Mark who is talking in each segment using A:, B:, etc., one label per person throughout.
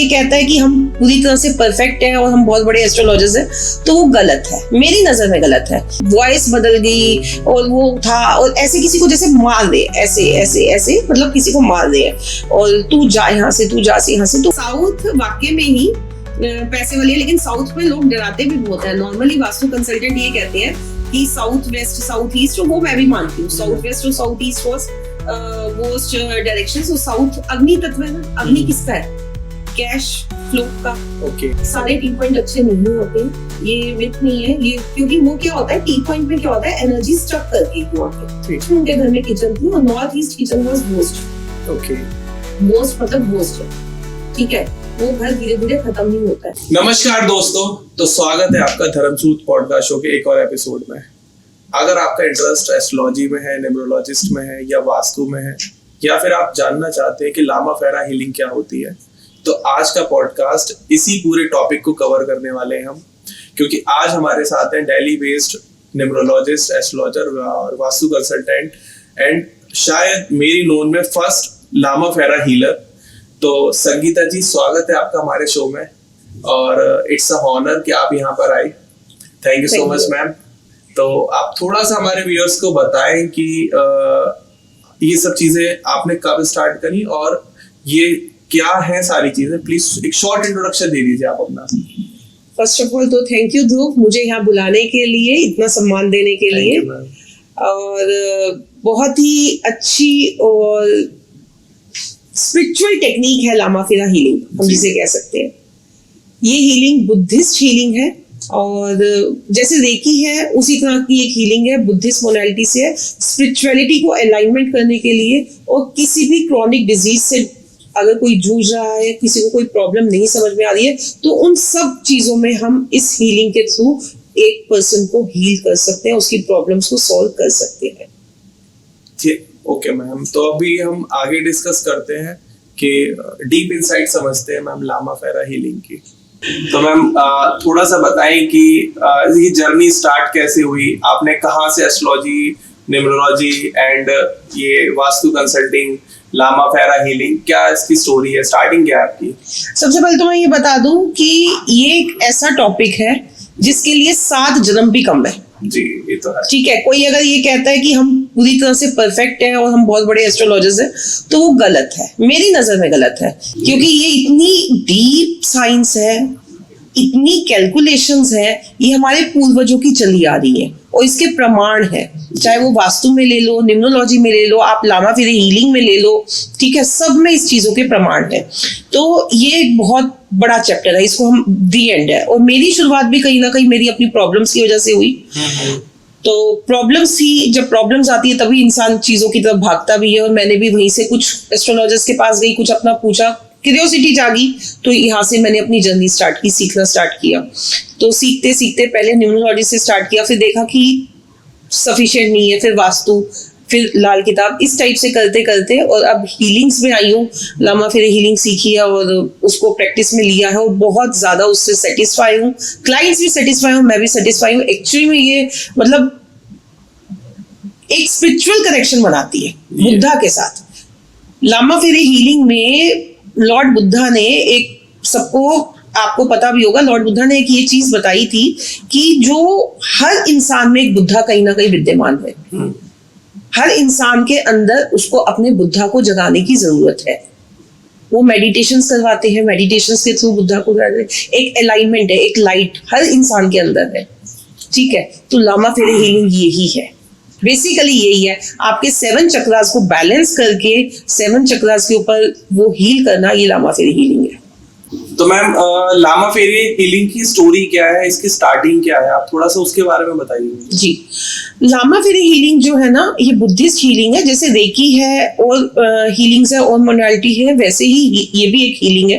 A: ये कहता है कि हम पूरी तरह से परफेक्ट हैं और हम बहुत बड़े एस्ट्रोलॉजर्स हैं, तो वो गलत है, मेरी नजर में गलत है। वॉइस बदल गई और वो था और ऐसे किसी को जैसे मार दे, ऐसे ऐसे ऐसे मतलब किसी को मार दे और तू जा यहाँ से, तू जा यहाँ से। तो साउथ वाकई में ही पैसे वाली है, लेकिन साउथ में लोग डराते भी बहुत है। नॉर्मली वास्तु कंसल्टेंट ये कहते हैं कि साउथ वेस्ट साउथ ईस्ट, वो मैं भी मानती हूँ। साउथ वेस्ट और साउथ ईस्ट वर्स्ट डायरेक्शन। सो साउथ अग्नि तत्व है ना, अग्नि किसका है? कैश फ्लो का। ओके। सारे टी पॉइंट अच्छे नहीं होते, ये मिथ नहीं है ये, क्योंकि वो क्या होता है, टी पॉइंट में क्या होता है, एनर्जी स्टक करके उनके घर में किचन थी और north east kitchen was worst. Okay. Worst मतलब वर्स्ट है, ठीक है, वो घर धीरे धीरे खत्म नहीं होता है।
B: नमस्कार दोस्तों, तो स्वागत है आपका धर्मसूत पॉडकास्ट शो के एक और एपिसोड में। अगर आपका इंटरेस्ट एस्ट्रोलॉजी में है, न्यूमरोलॉजिस्ट में है या वास्तु में है, या फिर आप जानना चाहते हैं कि लामा फेरा हीलिंग क्या होती है, तो आज का पॉडकास्ट इसी पूरे टॉपिक को कवर करने वाले हैं हम। क्योंकि आज हमारे साथ हैं दिल्ली बेस्ड न्यूमरोलॉजिस्ट, एस्ट्रोलॉजर और वास्तु कंसल्टेंट एंड शायद मेरी नोन में फर्स्ट लामा फेरा हीलर। तो संगीता जी, स्वागत है आपका हमारे शो में और इट्स अ ऑनर कि आप यहाँ पर आए। Thank you so much ma'am. तो आप थोड़ा सा हमारे व्यूअर्स को बताएं कि ये सब चीजें आपने कब स्टार्ट करी और ये क्या है सारी चीजें। प्लीज एक शॉर्ट इंट्रोडक्शन दे दीजिए आप अपना।
A: फर्स्ट ऑफ ऑल तो थैंक यू ध्रुव, मुझे यहाँ बुलाने के लिए, इतना सम्मान देने के लिए। और बहुत ही अच्छी और स्पिरिचुअल टेक्निक है लामा फेरा हीलिंग, हम जिसे कह सकते हैं। ये हीलिंग बुद्धिस्ट हीलिंग है और जैसे रेकी है उसी तरह की एक हीलिंग है, बुद्धिस्ट मोडालिटी से है, स्पिरिचुअलिटी को अलाइनमेंट करने के लिए। और किसी भी क्रॉनिक डिजीज से अगर कोई जूझ रहा है, किसी को कोई प्रॉब्लम नहीं समझ में आ रही है, तो उन सब चीजों में हम इस हीलिंग के थ्रू एक पर्सन को हील कर सकते हैं, उसकी प्रॉब्लम्स को सॉल्व कर सकते हैं।
B: ओके मैम, तो अभी हम आगे डिस्कस करते हैं कि डीप इनसाइट समझते हैं मैम लामा फेरा हीलिंग की। तो मैम थोड़ा सा बताएं कि ये जर्नी स्टार्ट कैसे हुई, आपने कहाँ से एस्ट्रोलॉजी, न्यूमरोलॉजी एंड ये वास्तु कंसल्टिंग, लामा फेरा हीलिंग, क्या इसकी स्टोरी है, स्टार्टिंग क्या है आपकी?
A: सबसे पहले तो मैं ये बता दूं कि ये एक ऐसा टॉपिक है जिसके लिए 7 जन्म भी कम है।
B: जी, ये तो है।
A: ठीक है, कोई अगर ये कहता है कि हम पूरी तरह से परफेक्ट हैं और हम बहुत बड़े एस्ट्रोलॉजर्स हैं, तो वो गलत है, मेरी नजर में गलत है। क्योंकि ये इतनी डीप साइंस है, इतनी कैलकुलेशंस है, ये हमारे पूर्वजों की चली आ रही है और इसके प्रमाण है। चाहे वो वास्तु में ले लो, न्यूमरोलॉजी में ले लो, आप लामा फेरा हीलिंग में ले लो, ठीक है, सब में इस चीजों के प्रमाण है। तो ये एक बहुत बड़ा चैप्टर है, इसको हम दी एंड है। और मेरी शुरुआत भी कहीं ना कहीं मेरी अपनी प्रॉब्लम्स की वजह से हुई। तो प्रॉब्लम्स ही, जब प्रॉब्लम्स आती है तभी इंसान चीजों की तरफ भागता भी है। और मैंने भी वहीं से कुछ एस्ट्रोलॉजर्स के पास गई, कुछ अपना पूछा, क्यूरियोसिटी जागी, तो यहाँ से मैंने अपनी जर्नी स्टार्ट की, सीखना स्टार्ट किया। तो सीखते सीखते पहले न्यूमरोलॉजी से स्टार्ट किया, फिर देखा कि सफिशिएंट नहीं है, फिर वास्तु, फिर लाल किताब, इस टाइप से करते करते और अब हीलिंग्स में आई हूँ। लामा फेरा हीलिंग सीखी है और उसको प्रैक्टिस में लिया है और बहुत ज्यादा उससे सेटिस्फाई हूँ। क्लाइंट्स भी सेटिस्फाई हूँ, मैं भी सेटिस्फाई हूँ। एक्चुअली में ये मतलब एक स्पिरिचुअल कनेक्शन बनाती है बुद्धा के साथ। लामा फेरा हीलिंग में लॉर्ड बुद्धा ने एक, सबको आपको पता भी होगा, लॉर्ड बुद्धा ने एक ये चीज बताई थी कि जो हर इंसान में एक बुद्धा कहीं ना कहीं विद्यमान है। हर इंसान के अंदर उसको अपने बुद्धा को जगाने की जरूरत है। वो मेडिटेशंस करवाते हैं, मेडिटेशंस के थ्रू बुद्धा को जगाते हैं। एक अलाइनमेंट है, एक लाइट हर इंसान के अंदर है, ठीक है। तो लामा फेरा हीलिंग यही है, बेसिकली यही है, आपके 7 चक्रास को बैलेंस करके 7 चक्रास के ऊपर वो हील करना, ये लामा फेरा हीलिंग है।
B: तो मैम लामा फेरा हीलिंग की स्टोरी क्या है, इसकी स्टार्टिंग क्या है, आप थोड़ा सा उसके बारे में बताइए।
A: जी, लामा फेरा हीलिंग जो है ना, ये बुद्धिस्ट हीलिंग है। जैसे रेकी है और हीलिंग्स है और मोडालिटी है, वैसे ही ये भी एक हीलिंग है।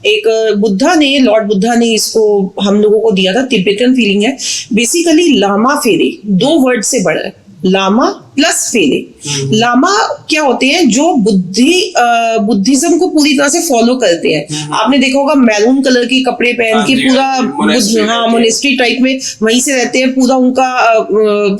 A: एक बुद्धा ने, लॉर्ड बुद्धा ने इसको हम लोगों को दिया था, तिब्बतन हीलिंग है। बेसिकली लामा फेरे 2 वर्ड से बड़ा है, लामा प्लस फेरे। लामा क्या होते हैं, जो बुद्धिज्म को पूरी तरह से फॉलो करते हैं। आपने देखा होगा मैरून कलर के कपड़े पहन के पूरा मोनेस्ट्री टाइप में वहीं से रहते हैं, पूरा उनका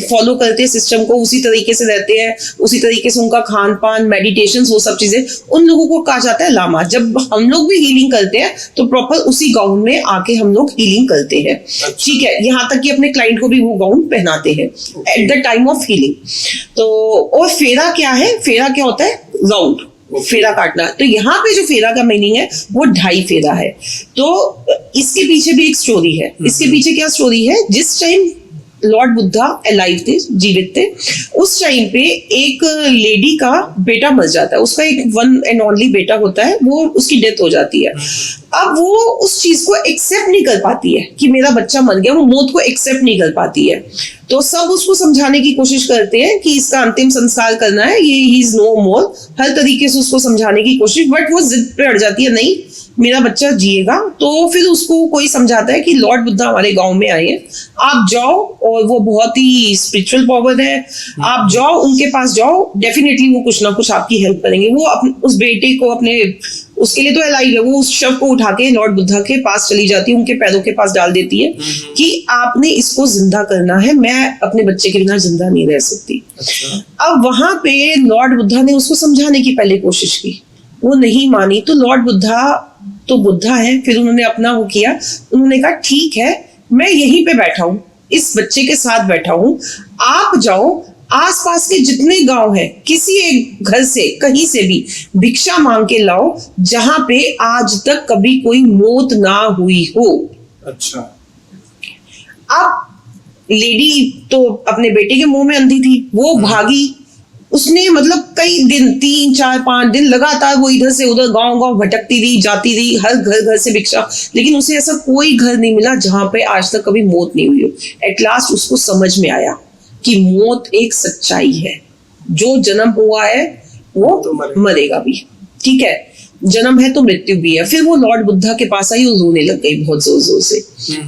A: फॉलो करते हैं सिस्टम को, उसी तरीके से रहते हैं, उसी तरीके से उनका खान पान, मेडिटेशन, वो सब चीजें, उन लोगों को कहा जाता है लामा। जब हम लोग भी हीलिंग करते हैं तो प्रॉपर उसी गाउन में आके हम लोग हीलिंग करते हैं। ठीक है, यहाँ तक कि अपने क्लाइंट को भी वो गाउन पहनाते हैं at the time of healing. तो और फेरा क्या है, फेरा क्या होता है, राउंड फेरा काटना। तो यहाँ पे जो फेरा का मीनिंग है वो 2.5 फेरा है। तो इसके पीछे भी एक स्टोरी है। इसके पीछे क्या स्टोरी है, जिस टाइम लॉर्ड बुद्धा अलाइव थे, जीवित थे, उस टाइम पे एक लेडी का बेटा मर जाता है। उसका एक वन एंड ओनली बेटा होता है, वो उसकी डेथ हो जाती है। अब वो उस चीज को एक्सेप्ट नहीं कर पाती है कि मेरा बच्चा मर गया, वो मौत को एक्सेप्ट नहीं कर पाती है। तो सब उसको समझाने की कोशिश करते हैं कि इसका अंतिम संस्कार करना है, ये ही इज नो मोर, हर तरीके से उसको समझाने की कोशिश, बट वो जिद पे अड़ जाती है, नहीं मेरा बच्चा जिएगा। तो फिर उसको कोई समझाता है कि लॉर्ड बुद्धा हमारे गांव में आए हैं, आप जाओ, और वो बहुत ही स्पिरिचुअल पावर है, आप जाओ उनके पास जाओ, डेफिनेटली वो कुछ ना कुछ आपकी हेल्प करेंगे। वो उस बेटे को अपने, उसके लिए तो अलाइव है, वो उस शव को उठा के लॉर्ड बुद्धा के पास चली जाती है, उनके पैरों के पास डाल देती है कि आपने इसको जिंदा करना है, मैं अपने बच्चे के बिना जिंदा नहीं रह सकती। अब वहां पे लॉर्ड बुद्धा ने उसको समझाने की पहले कोशिश की, वो नहीं मानी। तो लॉर्ड बुद्धा तो बुद्धा है, फिर उन्होंने अपना वो किया, उन्होंने कहा ठीक है, मैं यहीं पे बैठा हूं, इस बच्चे के साथ बैठा हूं, आप जाओ आसपास के जितने गांव हैं, किसी एक घर से कहीं से भी भिक्षा मांग के लाओ जहां पे आज तक कभी कोई मौत ना हुई हो।
B: अच्छा।
A: अब लेडी तो अपने बेटे के मुंह में अंधी थी, वो भागी, उसने मतलब कई दिन, 3, 4, 5 दिन लगातार वो इधर से उधर गांव गांव भटकती रही, जाती रही, हर घर से भिक्षा, लेकिन उसे ऐसा कोई घर नहीं मिला जहां पे आज तक कभी मौत नहीं हुई हो। एट लास्ट उसको समझ में आया कि मौत एक सच्चाई है, जो जन्म हुआ है वो
B: तो
A: मरेगा भी, ठीक है, जन्म है तो मृत्यु भी है। फिर वो लॉर्ड बुद्धा के पास आई और रोने लग गई बहुत जोर जोर से।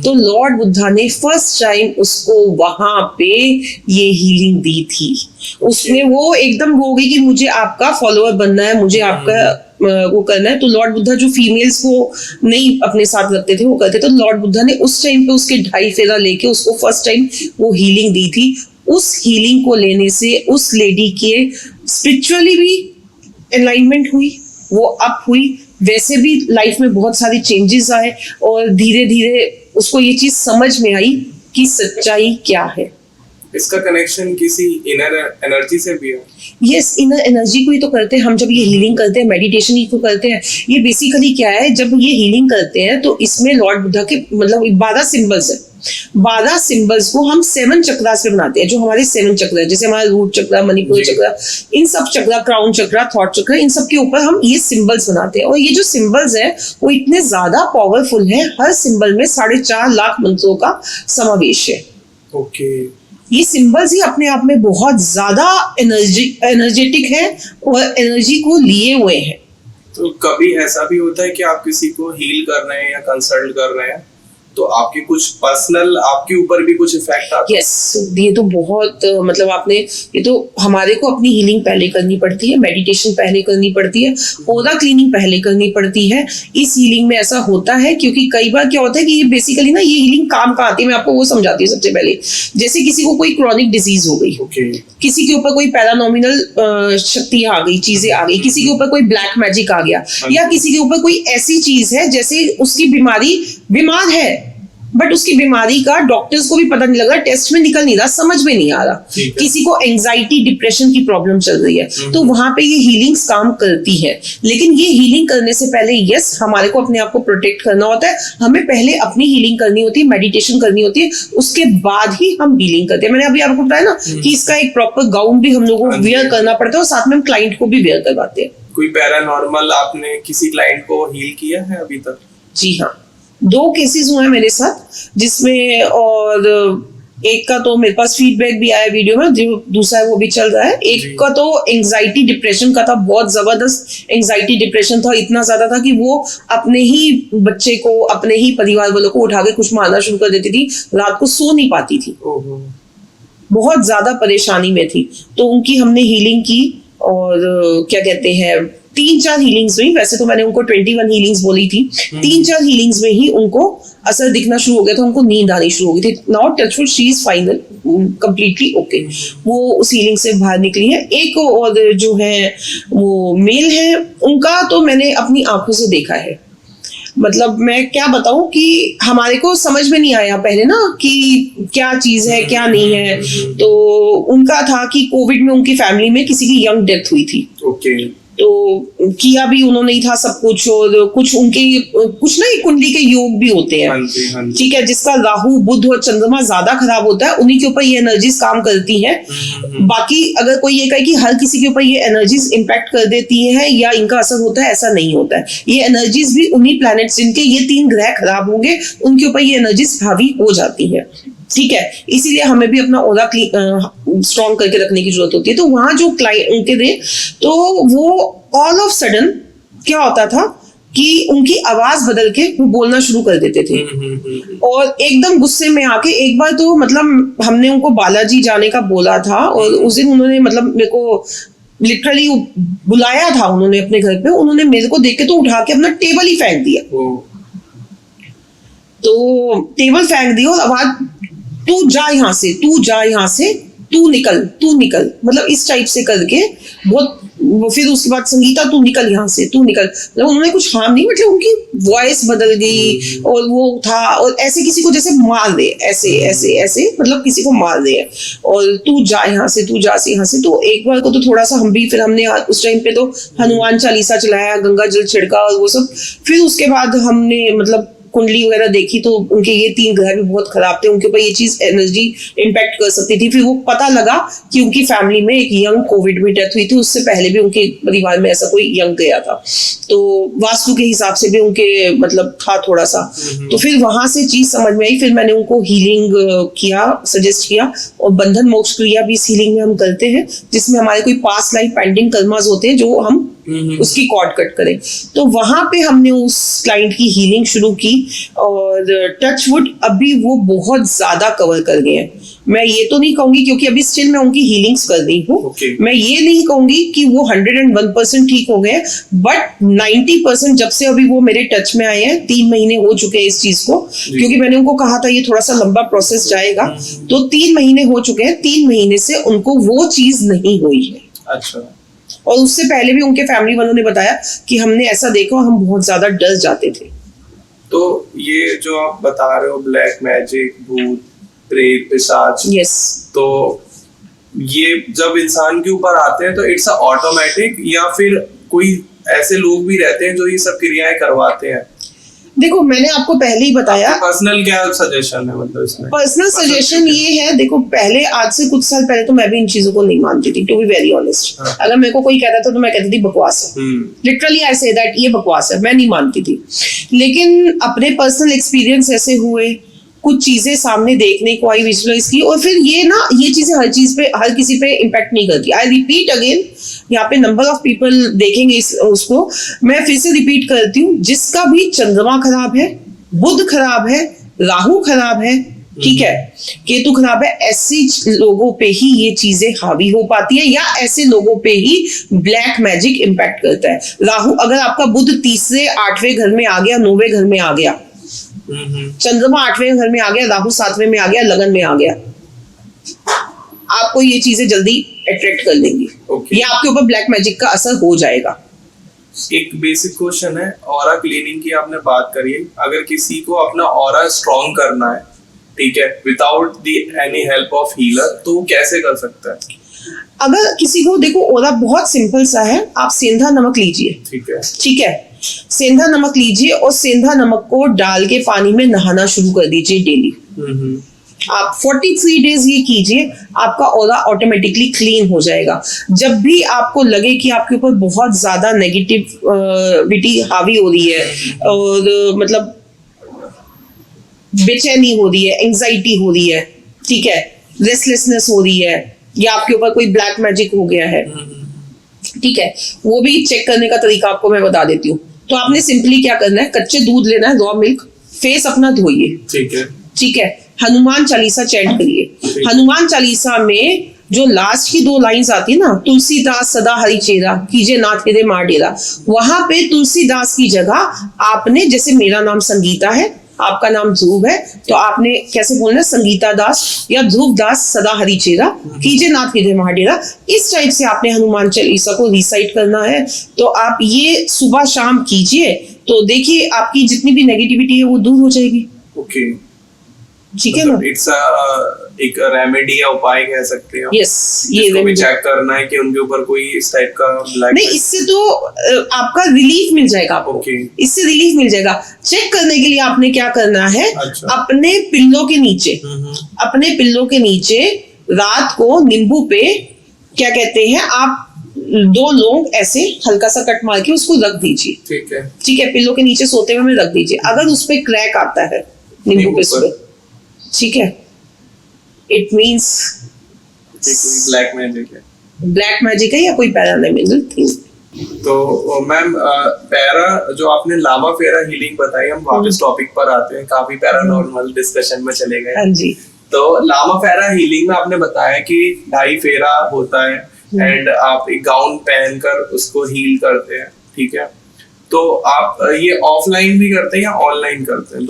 A: तो लॉर्ड बुद्धा ने फर्स्ट टाइम उसको वहां पे ये हीलिंग दी थी। उसमें वो एकदम हो गई कि मुझे आपका फॉलोअर बनना है, मुझे आपका वो करना है। तो लॉर्ड बुद्धा जो फीमेल्स को नहीं अपने साथ रखते थे वो करते, तो लॉर्ड बुद्धा ने उस टाइम पे उसके 2.5 फेरा लेके उसको फर्स्ट टाइम वो हीलिंग दी थी। उस हीलिंग को लेने से उस लेडी के स्पिरिचुअली भी अलाइनमेंट हुई, वो अप हुई, वैसे भी लाइफ में बहुत सारे चेंजेस आए, और धीरे धीरे उसको ये चीज समझ में आई कि सच्चाई क्या है।
B: इसका कनेक्शन किसी इनर एनर्जी से भी है?
A: यस, इनर एनर्जी को ही तो करते हैं हम जब ये हीलिंग करते हैं, मेडिटेशन ही तो करते हैं। ये बेसिकली क्या है, जब ये हीलिंग करते हैं तो इसमें लॉर्ड बुद्धा के मतलब 12 सिंबल्स है। 12 सिंबल्स को हम 7 चक्रास पे बनाते हैं, जो हमारे 7 चक्र है, जैसे हमारा रूट चक्र, मणिपुर चक्र, इन सब चक्र, क्राउन चक्र, थॉट चक्र, इन सब के ऊपर हम ये सिंबल्स बनाते हैं। और ये जो सिंबल्स है वो इतने ज्यादा पावरफुल है, हर सिंबल में 4.5 लाख मंत्रों का समावेश है।
B: ओके।
A: ये सिंबल्स ही अपने आप में बहुत ज्यादा एनर्जेटिक है और एनर्जी को लिए हुए हैं।
B: तो कभी ऐसा भी होता है कि आप किसी को हील कर रहे हैं या कंसल्ट कर रहे हैं तो आपके कुछ पर्सनल, आपके ऊपर भी कुछ इफेक्ट आता है?
A: यस, ये तो बहुत मतलब आपने, ये तो हमारे को अपनी हीलिंग पहले करनी पड़ती है, मेडिटेशन पहले करनी पड़ती है, ओरा क्लीनिंग पहले करनी पड़ती है। इस हीलिंग में ऐसा होता है क्योंकि कई बार क्या होता है कि ये बेसिकली ना, ये हीलिंग काम का आती है। मैं आपको वो समझाती हूँ सबसे पहले। जैसे किसी को कोई क्रॉनिक डिजीज हो गई, किसी के ऊपर कोई पैरानॉमिनल शक्ति आ गई, चीजें आ गई, किसी के ऊपर कोई ब्लैक मैजिक आ गया, या किसी के ऊपर कोई ऐसी चीज है जैसे उसकी बीमारी, बीमार है बट उसकी बीमारी का डॉक्टर्स को भी पता नहीं लग रहा, टेस्ट में निकल नहीं रहा, समझ में नहीं आ रहा, किसी को एंजाइटी डिप्रेशन की प्रॉब्लम चल रही है, तो वहां पे ये हीलिंग्स काम करती है। लेकिन ये हीलिंग करने से पहले यस, हमारे को अपने आप को प्रोटेक्ट करना होता है, हमें पहले अपनी हीलिंग करनी होती है, मेडिटेशन करनी होती है, उसके बाद ही हम हीलिंग करते हैं। मैंने अभी आपको बताया ना कि इसका एक प्रॉपर गाउन भी हम लोगों को वेयर करना पड़ता है और साथ में हम क्लाइंट को भी वेयर करवाते हैं।
B: कोई पैरानॉर्मल आपने किसी क्लाइंट को हील किया है अभी तक?
A: जी हाँ, 2 केसेस हुए हैं मेरे साथ जिसमें, और एक का तो मेरे पास फीडबैक भी आया वीडियो में, जो दूसरा है वो भी चल रहा है। एक का तो एंजाइटी डिप्रेशन का था, बहुत जबरदस्त एंजाइटी डिप्रेशन था, इतना ज्यादा था कि वो अपने ही बच्चे को, अपने ही परिवार वालों को उठा के कुछ मारना शुरू कर देती थी, रात को सो नहीं पाती थी। बहुत ज्यादा परेशानी में थी, तो उनकी हमने हीलिंग की और क्या कहते हैं 3-4 हीलिंग्स में, वैसे तो मैंने उनको 21 हीलिंग्स बोली थी, 3-4 हीलिंग्स में ही उनको असर दिखना शुरू हो गया था, उनको नींद आनी शुरू हो गई थी। Now touchwood she is final completely okay, वो उस हीलिंग से बाहर निकली है। एक और जो है वो मेल है, उनका तो मैंने अपनी आंखों से देखा है, मतलब मैं क्या बताऊं कि हमारे को समझ में नहीं आया पहले ना कि क्या चीज है क्या नहीं है। तो उनका था कि कोविड में उनकी फैमिली में किसी की यंग डेथ हुई थी,
B: ओके,
A: तो किया भी उन्होंने ही था सब कुछ, और कुछ उनके कुछ ना एक कुंडली के योग भी होते हैं,
B: हाँ जी, हाँ जी।
A: ठीक है, जिसका राहु बुध और चंद्रमा ज्यादा खराब होता है, उन्हीं के ऊपर ये एनर्जीज काम करती हैं। बाकी अगर कोई ये कहे कि हर किसी के ऊपर ये एनर्जीज इम्पैक्ट कर देती है या इनका असर होता है, ऐसा नहीं होता है। ये एनर्जीज भी उन्हीं प्लैनेट्स जिनके ये 3 ग्रह खराब होंगे उनके ऊपर ये एनर्जीज हावी हो जाती है, ठीक है। इसीलिए हमें भी अपना ऑरा स्ट्रॉन्ग करके रखने की जरूरत होती है। तो वहां जो क्लाइंट उनके थे, तो वो ऑल ऑफ सडन क्या होता था कि उनकी आवाज बदल के वो बोलना शुरू कर देते थे, और एकदम गुस्से में आके एक बार तो मतलब हमने उनको बालाजी जाने का बोला था, और उस दिन उन्होंने मतलब मेरे को लिटरली बुलाया था उन्होंने अपने घर पे, उन्होंने मेरे को देख के तो उठा के अपना टेबल ही फेंक दिया। तो टेबल फेंक दिया और आवाज, तू जा यहाँ से, तू जा यहाँ से, तू निकल, मतलब इस टाइप से करके बहुत। फिर उसके बाद संगीता तू निकल यहाँ से, तू निकल, मतलब उन्होंने कुछ हार्म नहीं, मतलब उनकी वॉइस बदल गई, और वो था, और ऐसे किसी को जैसे मार दे, ऐसे ऐसे ऐसे, मतलब किसी को मार दे, और तू जा यहाँ से, तू जा यहाँ से। तो एक बार को तो थोड़ा सा हम भी, फिर हमने उस टाइम पे तो हनुमान चालीसा चलाया, गंगा जल छिड़का और वो सब। फिर उसके बाद हमने मतलब कुंडली वगैरह देखी, तो उनके ये 3 ग्रह भी बहुत खराब थे, उनके ऊपर ये चीज एनर्जी इम्पैक्ट कर सकती थी। फिर वो पता लगा कि उनकी फैमिली में एक यंग कोविड में डेथ हुई थी, उससे पहले भी उनके परिवार में ऐसा कोई यंग गया था, तो वास्तु के हिसाब से भी उनके मतलब था थोड़ा सा। तो फिर वहां से चीज समझ में आई, फिर मैंने उनको हीलिंग किया, सजेस्ट किया, और बंधन मोक्ष क्रिया भी इस हीलिंग में हम करते हैं, जिसमें हमारे कोई पास्ट लाइफ पेंडिंग कर्मास होते हैं जो हम उसकी कॉर्ड कट करें। तो वहां पे हमने उस क्लाइंट की हीलिंग शुरू की, और टचवुड अभी वो बहुत ज्यादा कवर कर गए हैं। मैं ये तो नहीं कहूंगी, क्योंकि अभी स्टिल मैं उनकी हीलिंग्स कर रही हूँ, मैं ये नहीं कहूंगी कि वो 101% ठीक हो गए, बट 90% जब से अभी वो मेरे टच में आए हैं, 3 महीने हो चुके हैं इस चीज को, क्योंकि मैंने उनको कहा था ये थोड़ा सा लंबा प्रोसेस जाएगा, तो 3 महीने हो चुके हैं, 3 महीने से उनको वो चीज नहीं हुई है।
B: अच्छा।
A: और उससे पहले भी उनके फैमिली वालों ने बताया कि हमने ऐसा देखा, हम बहुत ज्यादा डर जाते थे।
B: तो ये जो आप बता रहे हो ब्लैक मैजिक, भूत, प्रेत, पिशाच,
A: यस,
B: तो ये जब इंसान के ऊपर आते हैं तो इट्स ऑटोमेटिक, या फिर कोई ऐसे लोग भी रहते हैं जो ये सब क्रियाएं करवाते हैं?
A: देखो मैंने आपको पहले ही बताया,
B: पर्सनल क्या सजेशन है मतलब इसमें?
A: पर्सनल सजेशन ये है, देखो पहले, आज से कुछ साल पहले तो मैं भी इन चीजों को नहीं मानती थी, टू बी वेरी ऑनेस्ट। अगर मेरे को कोई कहता था तो मैं कहती थी बकवास है, लिटरली आई से दैट, ये बकवास है, मैं नहीं मानती थी। लेकिन अपने पर्सनल एक्सपीरियंस ऐसे हुए, कुछ चीजें सामने देखने को आई, विजुअलाइज की, और फिर ये ना, ये चीजें हर चीज पे, हर किसी पे इम्पैक्ट नहीं करती। आई रिपीट अगेन, यहाँ पे नंबर ऑफ पीपल देखेंगे उसको, मैं फिर से रिपीट करती हूँ, जिसका भी चंद्रमा खराब है, बुध खराब है, राहु खराब है, ठीक है, केतु खराब है, ऐसे लोगों पे ही ये चीजें हावी हो पाती है, या ऐसे लोगों पे ही ब्लैक मैजिक इम्पैक्ट करता है। राहु, अगर आपका बुध 3रे 8वें घर में आ गया, 9वें घर में आ गया, चंद्रमा 8वें घर में आ गया, राहु 7वें में आ गया, लगन में आ गया, आपको ये चीजें जल्दी अट्रैक्ट कर लेंगी, या आपके ऊपर ब्लैक मैजिक का असर हो जाएगा।
B: एक बेसिक क्वेश्चन है, ऑरा क्लीनिंग की आपने बात करी है, अगर किसी को अपना ऑरा स्ट्रॉन्ग करना है, ठीक है, without the any help of healer, तो वो कैसे कर सकता है?
A: अगर किसी को, देखो ऑरा बहुत सिंपल सा है, आप सेंधा नमक लीजिए, ठीक है, सेंधा नमक लीजिए, और सेंधा नमक को डाल के पानी में नहाना शुरू कर दीजिए डेली। आप 43 डेज ये कीजिए, आपका ऑरा ऑटोमेटिकली क्लीन हो जाएगा। जब भी आपको लगे कि आपके ऊपर बहुत ज्यादा नेगेटिविटी हावी हो रही है, और मतलब बेचैनी हो रही है, एंजाइटी हो रही है, ठीक है, रेस्टलेसनेस हो रही है, या आपके ऊपर कोई ब्लैक मैजिक हो गया है, ठीक है, वो भी चेक करने का तरीका आपको मैं बता देती हूँ। तो आपने सिंपली क्या करना है, कच्चे दूध लेना है, रॉ मिल्क, फेस अपना धोइए,
B: ठीक है,
A: ठीक है, हनुमान चालीसा चैंट करिए। हनुमान चालीसा में जो लास्ट की 2 लाइंस आती है ना, तुलसीदास सदा हरि चेरा, कीजे नाथ हृदय मार डेरा, वहां पे तुलसीदास की जगह आपने, जैसे मेरा नाम संगीता है, आपका नाम ध्रुव है, तो आपने कैसे बोलना है, संगीता दास या ध्रुव दास सदा हरि चेरा, कीजे नाथ हृदय मार डेरा। इस टाइप से आपने हनुमान चालीसा को रिसाइट करना है। तो आप ये सुबह शाम कीजिए, तो देखिए आपकी जितनी भी नेगेटिविटी है वो दूर हो जाएगी।
B: ओके,
A: ठीक है ना?
B: इट्स एक रेमेडी या उपाय कह सकते हैं।
A: यस, ये
B: इसको भी चेक करना है कि उनके ऊपर कोई इस टाइप का ब्लैक
A: नहीं, इससे तो आपका रिलीफ मिल जाएगा आपको।
B: ओके,
A: इससे रिलीफ मिल जाएगा। चेक करने के लिए आपने क्या करना है,
B: अच्छा।
A: अपने पिल्लो के नीचे, अपने पिल्लो के नीचे रात को नींबू पे क्या कहते हैं, आप 2 लौंग ऐसे हल्का सा कट मार के उसको रख दीजिए।
B: ठीक है,
A: ठीक है, पिल्लो के नीचे सोते हुए में रख दीजिए। अगर उस पे क्रैक आता है नींबू पे सुबह, ठीक है, इट मीन्स
B: कोई ब्लैक मैजिक है,
A: ब्लैक मैजिक है या कोई पैरानॉर्मल थिंग।
B: तो मैम, पैरा जो आपने लामा फेरा हीलिंग बताई, हम वापस टॉपिक पर आते हैं, काफी पैरानॉर्मल डिस्कशन में चले गए।
A: हाँ जी।
B: तो लामा फेरा हीलिंग में आपने बताया कि 2.5 फेरा होता है एंड आप एक गाउन पहनकर उसको हील करते हैं, ठीक है। तो आप ये ऑफलाइन भी करते हैं या ऑनलाइन करते हैं?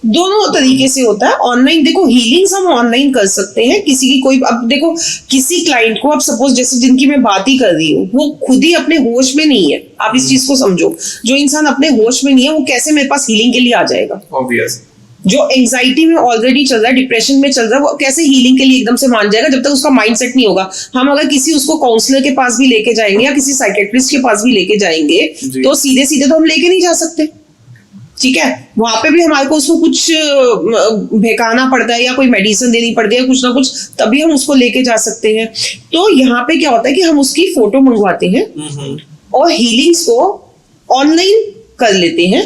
B: दोनों
A: तरीके से होता है। ऑनलाइन देखो, हीलिंग्स हम ऑनलाइन कर सकते हैं। किसी की कोई, अब देखो किसी क्लाइंट को, अब सपोज जैसे जिनकी मैं बात ही कर रही हूँ, वो खुद ही अपने होश में नहीं है। आप इस चीज को समझो, जो इंसान अपने होश में नहीं है वो कैसे मेरे पास हीलिंग के लिए आ जाएगा?
B: ऑब्वियस।
A: जो एंजाइटी में ऑलरेडी चल रहा है, डिप्रेशन में चल रहा है, वो कैसे हीलिंग के लिए एकदम से मान जाएगा, जब तक उसका माइंडसेट नहीं होगा। हम अगर किसी उसको काउंसलर के पास भी लेके जाएंगे या किसी साइकेट्रिस्ट के पास भी लेके जाएंगे, तो सीधे सीधे तो हम लेके नहीं जा सकते। ठीक है, वहां पे भी हमारे को उसको कुछ बहकाना पड़ता है या कोई मेडिसिन देनी पड़ती है, कुछ ना कुछ, तभी हम उसको लेके जा सकते हैं। तो यहाँ पे क्या होता है कि हम उसकी फोटो मंगवाते हैं और हीलिंग्स को ऑनलाइन कर लेते हैं।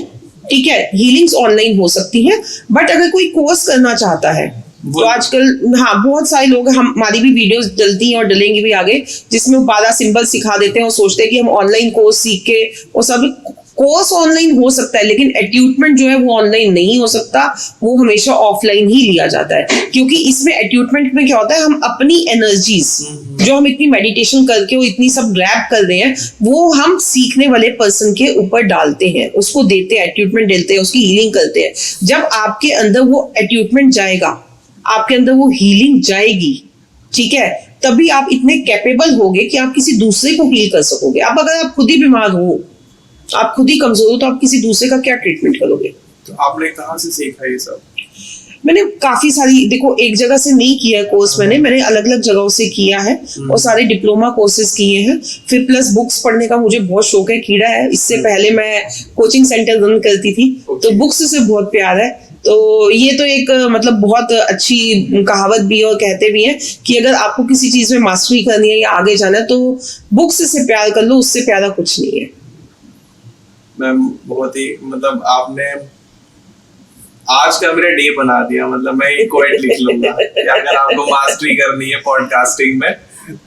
A: ठीक है, हीलिंग्स ऑनलाइन हो सकती है, बट अगर कोई कोर्स करना चाहता है तो आजकल, हाँ, बहुत सारे लोग, हमारी भी वीडियोस डलती हैं और डलेंगी भी आगे, जिसमें 12 सिंबल सिखा देते हैं और सोचते हैं कि हम ऑनलाइन कोर्स सीख के, वो सब कोर्स ऑनलाइन हो सकता है, लेकिन एट्यूटमेंट जो है वो ऑनलाइन नहीं हो सकता, वो हमेशा ऑफलाइन ही लिया जाता है। क्योंकि इसमें एट्यूटमेंट में क्या होता है, हम अपनी एनर्जीज जो हम इतनी मेडिटेशन करके वो इतनी सब ग्रैब कर रहे हैं, वो हम सीखने वाले पर्सन के ऊपर डालते हैं, उसको देते हैं, एट्यूटमेंट देते हैं, उसकी हीलिंग करते हैं। जब आपके अंदर वो एट्यूटमेंट जाएगा, आपके अंदर वो हीलिंग जाएगी, ठीक है, तभी आप इतने कैपेबल होगे कि आप किसी दूसरे को हील कर सकोगे। अब अगर आप खुद ही बीमार हो, आप खुद ही कमजोर हो, तो आप किसी दूसरे का क्या ट्रीटमेंट करोगे?
B: तो आपने कहाँ से सीखा ये सब?
A: मैंने काफी सारी, देखो एक जगह से नहीं किया है कोर्स, मैंने अलग अलग जगहों से किया है और सारे डिप्लोमा कोर्सेज किए हैं। फिर प्लस बुक्स पढ़ने का मुझे बहुत शौक है, कीड़ा है। इससे पहले मैं कोचिंग सेंटर रन करती थी, तो बुक्स से बहुत प्यार है। तो ये तो एक मतलब बहुत अच्छी कहावत भी है और कहते भी हैं कि अगर आपको किसी चीज में मास्टरी करनी है या आगे जाना है, तो बुक्स से प्यार कर लो, उससे प्यारा कुछ नहीं है।
B: मैम, बहुत ही मतलब आपने आज का मेरा डे बना दिया। मतलब मैं एक क्वाइट लिख लूंगा कि अगर आपको मास्टरी करनी है पॉडकास्टिंग में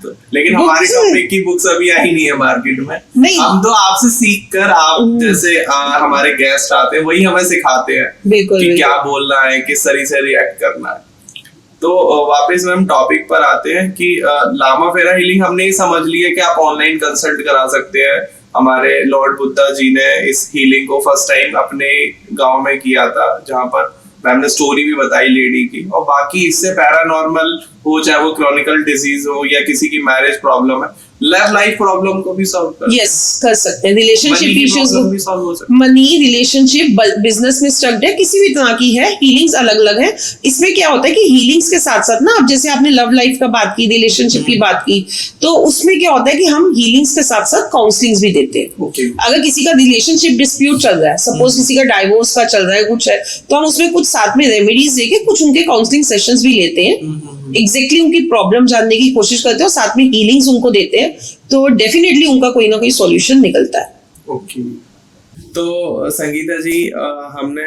B: तो। लेकिन हमारे टॉपिक की बुक्स अभी आई नहीं है मार्केट में। हम तो आपसे सीख कर, आप जैसे हमारे गेस्ट आते हैं वही हमें सिखाते हैं कि क्या बोलना है, किस तरीके से रिएक्ट करना है। तो वापस हम टॉपिक पर आते हैं कि लामा फेरा हीलिंग हमने ये समझ लिया कि आप ऑनलाइन कंसल्ट करा सकते हैं। हमारे लॉर्ड बुद्धा जी ने इस हीलिंग को फर्स्ट टाइम अपने गांव में किया था, जहां पर मैम ने स्टोरी भी बताई लेडी की। और बाकी इससे पैरानॉर्मल हो, चाहे वो क्रॉनिकल डिजीज हो या किसी की मैरिज प्रॉब्लम है, लव लाइफ प्रॉब्लम को भी सॉल्व
A: कर सकते हैं। रिलेशनशिप इश्यूज भी सॉल्व हो सकते हैं। मनी, रिलेशनशिप, बिजनेस में स्ट्रक्ड है, किसी भी तरह की है, हीलिंग्स अलग अलग है। इसमें क्या होता है कि हीलिंग्स के साथ साथ ना, अब जैसे आपने लव लाइफ का बात की, रिलेशनशिप की बात की, तो उसमें क्या होता है कि हम हीलिंग्स के साथ साथ काउंसलिंग्स भी देते हैं। अगर किसी का रिलेशनशिप डिस्प्यूट चल रहा है, सपोज किसी का डाइवोर्स का चल रहा है, कुछ है, तो हम उसमें कुछ साथ में रेमेडीज देके कुछ उनके काउंसलिंग सेशंस भी लेते हैं। एग्जैक्टली उनकी प्रॉब्लम जानने की कोशिश करते हैं और साथ में हीलिंग्स उनको देते हैं, तो डेफिनेटली उनका कोई ना कोई सॉल्यूशन निकलता है।
B: ओके, तो संगीता जी, हमने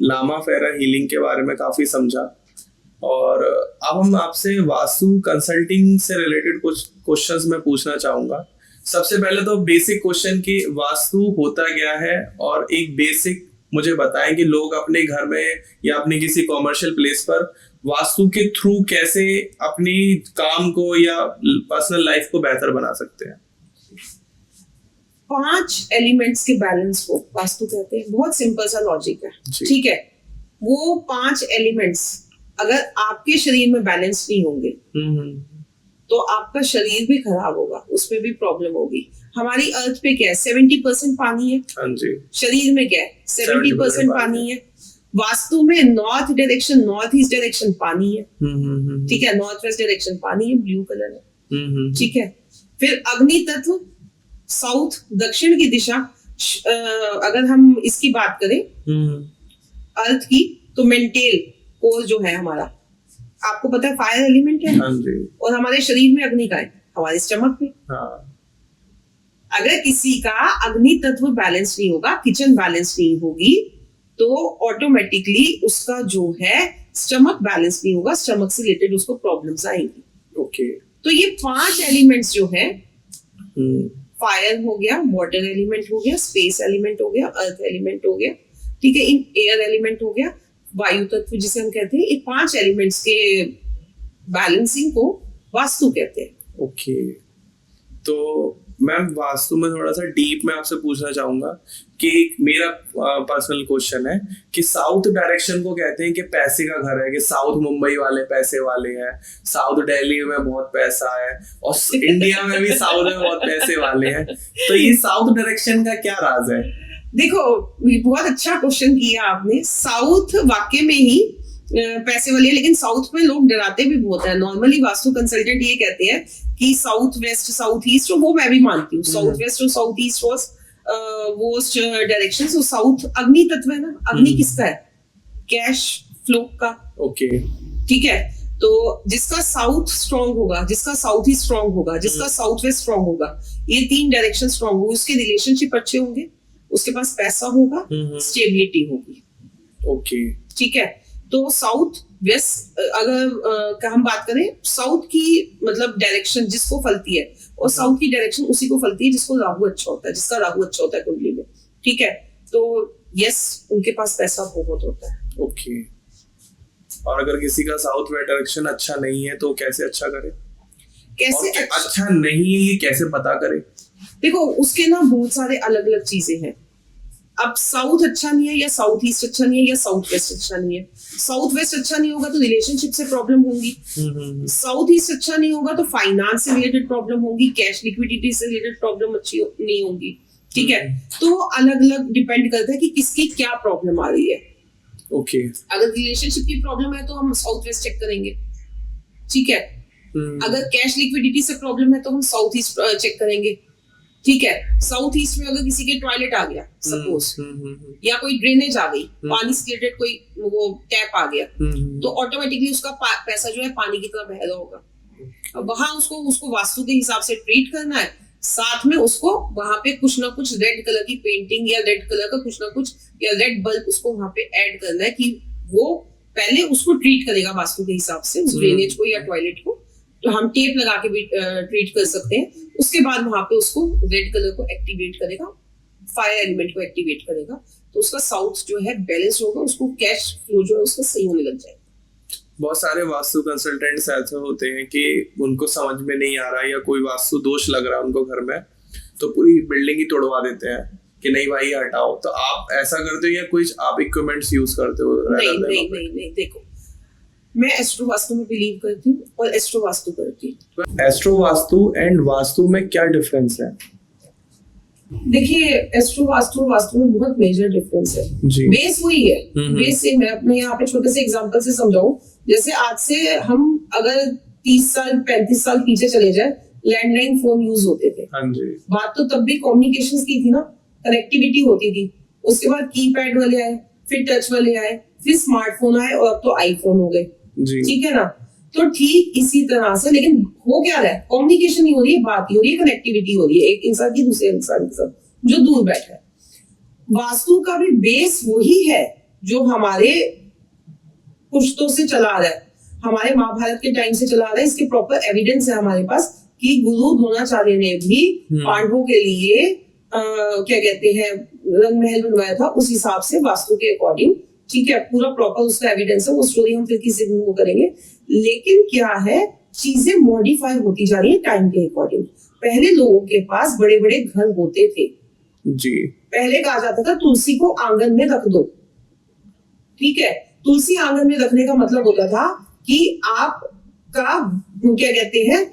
B: लामा फेरा हीलिंग के बारे में काफी समझा और अब हम आपसे वास्तु कंसल्टिंग से रिलेटेड कुछ क्वेश्चंस मैं पूछना चाहूंगा। सबसे पहले तो बेसिक क्वेश्चन कि वास्तु होता क्या है, और एक बेसिक मुझे बताएं कि लोग अपने घर में या अपने किसी कॉमर्शियल प्लेस पर वास्तु के थ्रू कैसे अपनी काम को या पर्सनल लाइफ को बेहतर बना सकते हैं?
A: 5 एलिमेंट्स के बैलेंस को वास्तु कहते हैं। बहुत सिंपल सा लॉजिक है,
B: जी।
A: ठीक है। वो 5 एलिमेंट्स अगर आपके शरीर में बैलेंस नहीं होंगे तो आपका शरीर भी खराब होगा, उसमें भी प्रॉब्लम होगी। हमारी अर्थ पे क्या है, 70% पानी है।
B: हाँ जी।
A: शरीर में क्या है, 70% पानी है। वास्तु में north direction, north east direction पानी है, ठीक है। नॉर्थ वेस्ट डायरेक्शन पानी है, ब्लू कलर है, ठीक है। फिर अग्नि तत्व, साउथ दक्षिण की दिशा। अगर हम इसकी बात करें अर्थ की, तो मेंटेल कोर जो है हमारा, आपको पता है फायर एलिमेंट है।
B: हाँ जी।
A: और हमारे शरीर में अग्नि का है, हमारे स्टमक में।
B: हाँ।
A: अगर किसी का अग्नि तत्व बैलेंस नहीं होगा, किचन बैलेंस नहीं होगी, तो ऑटोमेटिकली उसका जो है स्टमक बैलेंस नहीं होगा, स्टमक से रिलेटेड उसको प्रॉब्लम्स आएंगी।
B: ओके।
A: तो ये 5 एलिमेंट्स जो है, फायर हो गया, वाटर एलिमेंट हो गया, स्पेस एलिमेंट हो गया, अर्थ एलिमेंट हो गया, ठीक है, इन एयर एलिमेंट हो गया, वायु तत्व जिसे हम कहते हैं, ये 5 एलिमेंट्स के बैलेंसिंग को वास्तु कहते हैं।
B: ओके। तो मैम वास्तु में थोड़ा सा डीप में आपसे पूछना चाहूंगा कि मेरा पर्सनल क्वेश्चन है कि साउथ डायरेक्शन को कहते हैं कि पैसे का घर है, कि साउथ मुंबई वाले पैसे वाले हैं, साउथ दिल्ली में बहुत पैसा है, और इंडिया में भी साउथ में बहुत पैसे वाले हैं। तो ये साउथ डायरेक्शन का क्या राज है?
A: देखो, ये बहुत अच्छा क्वेश्चन किया आपने। साउथ वाकई में ही पैसे वाली है, लेकिन साउथ में लोग डराते भी बहुत है। नॉर्मली वास्तु कंसल्टेंट ये कहते हैं कि साउथ वेस्ट, साउथ ईस्ट, वो मैं भी मानती हूँ। साउथ वेस्ट और साउथ ईस्ट वर्स्ट डायरेक्शन। सो साउथ अग्नि तत्व है ना, अग्नि किसका है, कैश फ्लो का।
B: ओके।
A: ठीक है, तो जिसका साउथ स्ट्रांग होगा, जिसका साउथ ईस्ट स्ट्रांग होगा, जिसका साउथ वेस्ट स्ट्रांग होगा, ये 3 डायरेक्शन स्ट्रांग होगी, उसके रिलेशनशिप अच्छे होंगे, उसके पास पैसा होगा, स्टेबिलिटी होगी।
B: ओके।
A: ठीक है, तो साउथ वेस्ट अगर हम बात करें, साउथ की मतलब डायरेक्शन जिसको फलती है, और साउथ की डायरेक्शन उसी को फलती है जिसको राहु अच्छा होता है, जिसका राहु अच्छा होता है कुंडली में। ठीक है, तो यस, उनके पास पैसा बहुत होता है।
B: ओके। और अगर किसी का साउथ वेस्ट डायरेक्शन अच्छा नहीं है तो कैसे अच्छा करे?
A: कैसे
B: अच्छा नहीं है ये कैसे पता करे?
A: देखो, उसके ना बहुत सारे अलग अलग चीजें हैं। अब साउथ अच्छा नहीं है, या साउथ ईस्ट अच्छा नहीं है, या साउथ वेस्ट अच्छा नहीं है। साउथ वेस्ट अच्छा नहीं होगा तो रिलेशनशिप से प्रॉब्लम होंगी। साउथ ईस्ट अच्छा नहीं होगा तो फाइनेंस से रिलेटेड प्रॉब्लम होगी, कैश लिक्विडिटी से रिलेटेड प्रॉब्लम अच्छी नहीं होगी। ठीक है, तो अलग अलग डिपेंड करता है कि किसकी क्या प्रॉब्लम आ रही है।
B: ओके।
A: अगर रिलेशनशिप की प्रॉब्लम है तो हम साउथ वेस्ट चेक करेंगे। ठीक है, अगर कैश लिक्विडिटी से प्रॉब्लम है तो हम साउथ ईस्ट चेक करेंगे। ठीक है, साउथ ईस्ट में अगर किसी के टॉयलेट आ गया सपोज, या कोई ड्रेनेज आ गई, पानी से रिलेटेड कोई वो टैप आ गया, तो ऑटोमेटिकली उसका पैसा जो है पानी की तरह बह रहा होगा। अब वहां उसको वास्तु के हिसाब से ट्रीट करना है, साथ में उसको वहां पे कुछ ना कुछ रेड कलर की पेंटिंग या रेड कलर का कुछ ना कुछ या रेड बल्ब उसको वहां पे ऐड करना है कि वो पहले उसको ट्रीट करेगा वास्तु के हिसाब से, उस ड्रेनेज को या टॉयलेट को। तो हम टेप लगा के भी ट्रीट कर सकते हैं। उसके बाद वहां पे उसको रेड कलर को एक्टिवेट करेगा, फायर एलिमेंट को एक्टिवेट करेगा, तो उसका साउथ जो है बैलेंस होगा, उसको कैश फ्लो जो है उसका सही होने लग जाएगा।
B: बहुत सारे वास्तु कंसल्टेंट्स ऐसे होते हैं कि उनको समझ में नहीं आ रहा है या कोई वास्तु दोष लग रहा है उनको घर में, तो पूरी बिल्डिंग ही तोड़वा देते हैं कि नहीं भाई हटाओ। तो आप ऐसा करते हो या कुछ आप इक्विपमेंट्स यूज करते हो?
A: नहीं, देखो, मैं एस्ट्रो वास्तु में बिलीव करती हूँ और एस्ट्रो वास्तु करती हूँ।
B: एस्ट्रो वास्तु एंड वास्तु में क्या डिफरेंस है?
A: देखिए, एस्ट्रो वास्तु और वास्तु में बहुत मेजर डिफरेंस है। बेस वही है। बेस से मैं अपने यहाँ पे छोटे से एग्जांपल से समझाऊं, जैसे आज से हम अगर 30 साल 35 साल पीछे चले जाए, लैंडलाइन फोन यूज होते थे।
B: हाँ जी।
A: बात तो तब भी कम्युनिकेशंस की थी ना, कनेक्टिविटी होती थी। उसके बाद कीपैड वाले आए, फिर टच वाले आए, फिर स्मार्टफोन आए, और अब तो आईफोन हो गए। ठीक है ना, तो ठीक इसी तरह से, लेकिन हो क्या रहा है, कम्युनिकेशन नहीं हो रही है, बात ही हो रही है, कनेक्टिविटी हो रही है एक इंसान की दूसरे इंसान के साथ जो दूर बैठा है। वास्तु का भी बेस वही है जो हमारे पुश्तों से चला आ रहा है, हमारे महाभारत के टाइम से चला आ रहा है। इसके प्रॉपर एविडेंस है हमारे पास कि गुरु द्रोणाचार्य ने भी पांडवों के लिए क्या कहते हैं रंग महल बनवाया था, उस हिसाब से वास्तु के अकॉर्डिंग ठीक है, पूरा प्रॉपर उसका एविडेंस है, वो स्टोरी हम फिर किसी दिन वो करेंगे। लेकिन क्या है, चीजें मॉडिफाई होती जा रही है टाइम के अकॉर्डिंग। पहले लोगों के पास बड़े बड़े घर होते थे
B: जी।
A: पहले कहा जाता था तुलसी को आंगन में रख दो, ठीक है। तुलसी आंगन में रखने का मतलब होता था कि आपका क्या कहते हैं,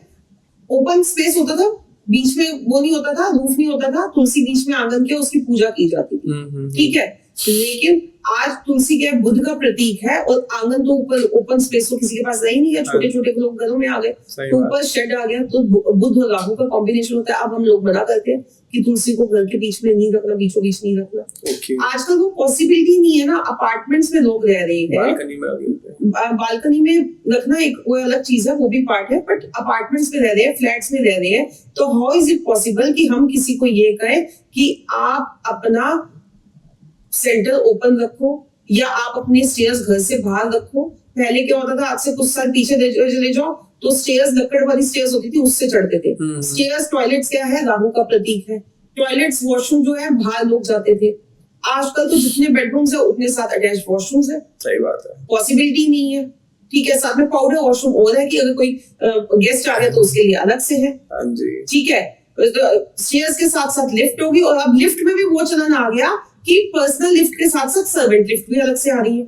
A: ओपन स्पेस होता था, बीच में वो नहीं होता था, रूफ नहीं होता था, तुलसी बीच में आंगन के उसकी पूजा की जाती थी, ठीक है। लेकिन आज तुलसी क्या है, बुद्ध का प्रतीक है, और आंगन तो ऊपर ओपन स्पेस तो किसी के पास रही नहीं है, छोटे छोटे लोग घरों में आ गए, तो ऊपर शेड आ गया, तो बुद्ध और राहु का कॉम्बिनेशन होता है। अब हम लोग मना करते हैं कि तुलसी को घर के बीच में नहीं रखना, बीचों बीच नहीं रखना। आजकल वो पॉसिबिलिटी नहीं है ना, अपार्टमेंट्स में लोग रह रहे हैं, बालकनी में रखना एक वो अलग चीज है, वो भी पार्ट है, बट अपार्टमेंट्स में रह रहे हैं, फ्लैट्स में रह रहे हैं, तो हाउ इज इट पॉसिबल कि हम किसी को ये कहें कि आप अपना सेंटर ओपन रखो या आप अपने स्टेयर्स घर से बाहर रखो। पहले क्या होता था, आज से कुछ साल पीछे चले जाओ तो स्टेयर्स लकड़ वाली स्टेयर्स होती थी, उससे चढ़ते थे। स्टेयर्स, टॉयलेट्स क्या है, राहु का प्रतीक है। टॉयलेट्स, वॉशरूम जो है बाहर लोग जाते थे। आजकल तो जितने बेडरूम्स है उतने साथ अटैच वॉशरूम्स है।
B: सही बात है,
A: पॉसिबिलिटी नहीं है, ठीक है। साथ में पाउडर वॉशरूम और है कि अगर कोई गेस्ट आ गया तो उसके लिए अलग से है, ठीक है। स्टेयर्स के साथ साथ लिफ्ट होगी, और अब लिफ्ट में भी वो चलन आ गया कि पर्सनल लिफ्ट के साथ साथ सर्वेंट लिफ्ट भी अलग से आ रही है,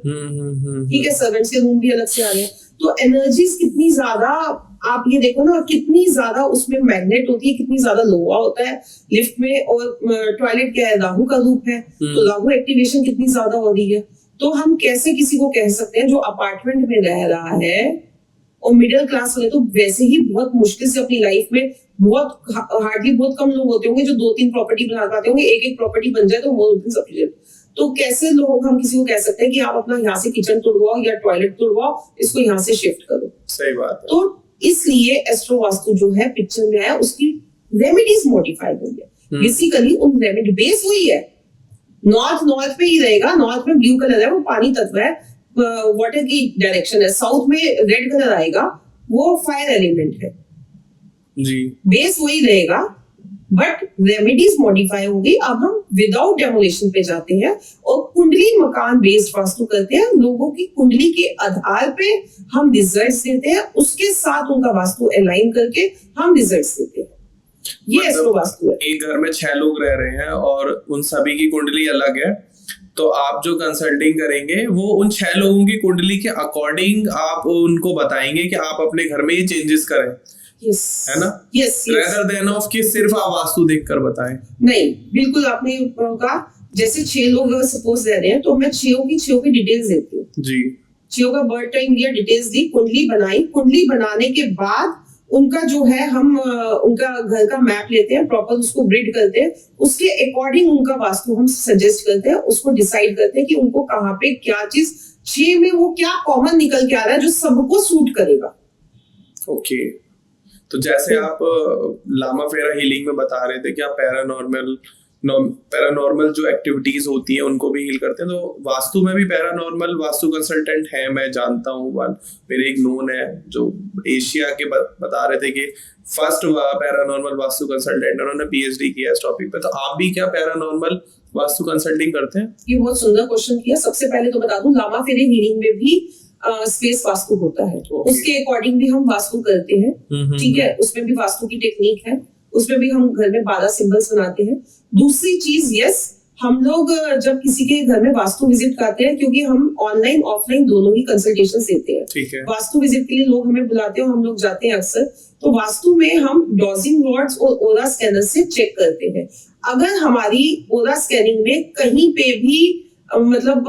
A: ठीक है, सर्वेंट्स के रूम भी अलग से आ रहे हैं। तो एनर्जीज कितनी ज्यादा, आप ये देखो ना, कितनी ज्यादा उसमें मैग्नेट होती है, कितनी ज्यादा लोहा होता है लिफ्ट में, और टॉयलेट क्या है, राहु का रूप है, तो राहु एक्टिवेशन कितनी ज्यादा हो रही है। तो हम कैसे किसी को कह सकते हैं जो अपार्टमेंट में रह रहा है, और मिडिल क्लास वाले तो वैसे ही बहुत मुश्किल से अपनी लाइफ में, बहुत हार्डली बहुत कम लोग होते होंगे जो 2-3 प्रॉपर्टी बना पाते होंगे, एक प्रॉपर्टी बन जाए तो मोर देन सफिशिएंट। तो कैसे लोग, हम किसी को कह सकते हैं कि आप अपना यहाँ से किचन तोड़वाओ या टॉयलेट तोड़वाओ, इसको यहाँ से शिफ्ट करो।
B: सही बात है।
A: तो इसलिए एस्ट्रो वास्तु जो है पिक्चर में है, उसकी रेमेडीज मॉडिफाई हुई है। बेसिकली उन रेमेडी बेस हुई है, नॉर्थ पे ही रहेगा, नॉर्थ में ब्लू कलर है, वो पानी तत्व है, वाटर की डायरेक्शन है। साउथ में रेड कलर आएगा, वो फायर एलिमेंट है
B: जी।
A: बेस वही रहेगा, बट रेमेडीज मॉडिफाई होगी। अब हम विदाउट डेमोलिशन पे जाते हैं और कुंडली मकान बेस्ड वास्तु करते हैं। लोगों की कुंडली के आधार पे हम रिजल्ट्स देते हैं, उसके साथ उनका वास्तु अलाइन करके हम रिजल्ट्स देते हैं। ये एस्ट्रो वास्तु है।
B: एक घर में 6 लोग रह रहे हैं और उन सभी की कुंडली अलग है, तो आप जो कंसल्टिंग करेंगे वो उन 6 लोगों की कुंडली के अकॉर्डिंग आप उनको बताएंगे कि आप अपने घर में ये चेंजेस करें,
A: yes.
B: है ना?
A: yes,
B: rather than of कि सिर्फ आप वास्तु देखकर बताएं।
A: नहीं, बिल्कुल आपने कहा, जैसे 6 लोग अगर सपोज रह रहे हैं तो मैं 6 की डिटेल्स देती हूँ जी। 6 का बर्थ टाइम दिया, डिटेल्स दी, कुंडली बनाई। कुंडली बनाने के बाद उनका जो है, हम उनका घर का मैप लेते हैं, प्रॉपर उसको ग्रिड करते हैं, उसके अकॉर्डिंग उनका वास्तु हम सजेस्ट करते हैं, उसको डिसाइड करते हैं कि उनको कहाँ पे क्या चीज 6 में वो क्या कॉमन निकल के आ रहा है जो सबको सूट करेगा।
B: ओके, तो जैसे आप लामा फेरा हीलिंग में बता रहे थे कि आप पैरानॉर्मल जो एक्टिविटीज होती हैं उनको भी हील करते हैं, तो वास्तु में भी पैरानॉर्मल वास्तु कंसल्टेंट है, मैं जानता हूँ। मेरे एक नोन है जो एशिया के बता रहे थे कि फर्स्ट पैरानॉर्मल वास्तु कंसल्टेंट, उन्होंने पीएचडी किया इस टॉपिक पे। तो आप भी क्या पैरानॉर्मल वास्तु कंसल्टिंग करते हैं?
A: ये बहुत सुंदर क्वेश्चन किया। सबसे पहले तो बता दूं, लामा फेरे हीलिंग में भी स्पेस वास्तु होता है, उसके अकॉर्डिंग भी हम वास्तु करते हैं, ठीक है। उसमें भी वास्तु की टेक्निक है, उसमें भी हम घर में 12 सिंबल्स बनाते हैं। दूसरी चीज, यस, हम लोग जब किसी के घर में वास्तु विजिट करते हैं, क्योंकि हम ऑनलाइन ऑफलाइन दोनों ही कंसल्टेशन देते हैं,
B: ठीक है।
A: वास्तु विजिट के लिए लोग हमें बुलाते हैं, हम लोग जाते हैं अक्सर। तो वास्तु में हम डॉजिंग रॉड्स और ओरा स्कैनर से चेक करते हैं। अगर हमारी ओरा स्कैनिंग में कहीं पे भी मतलब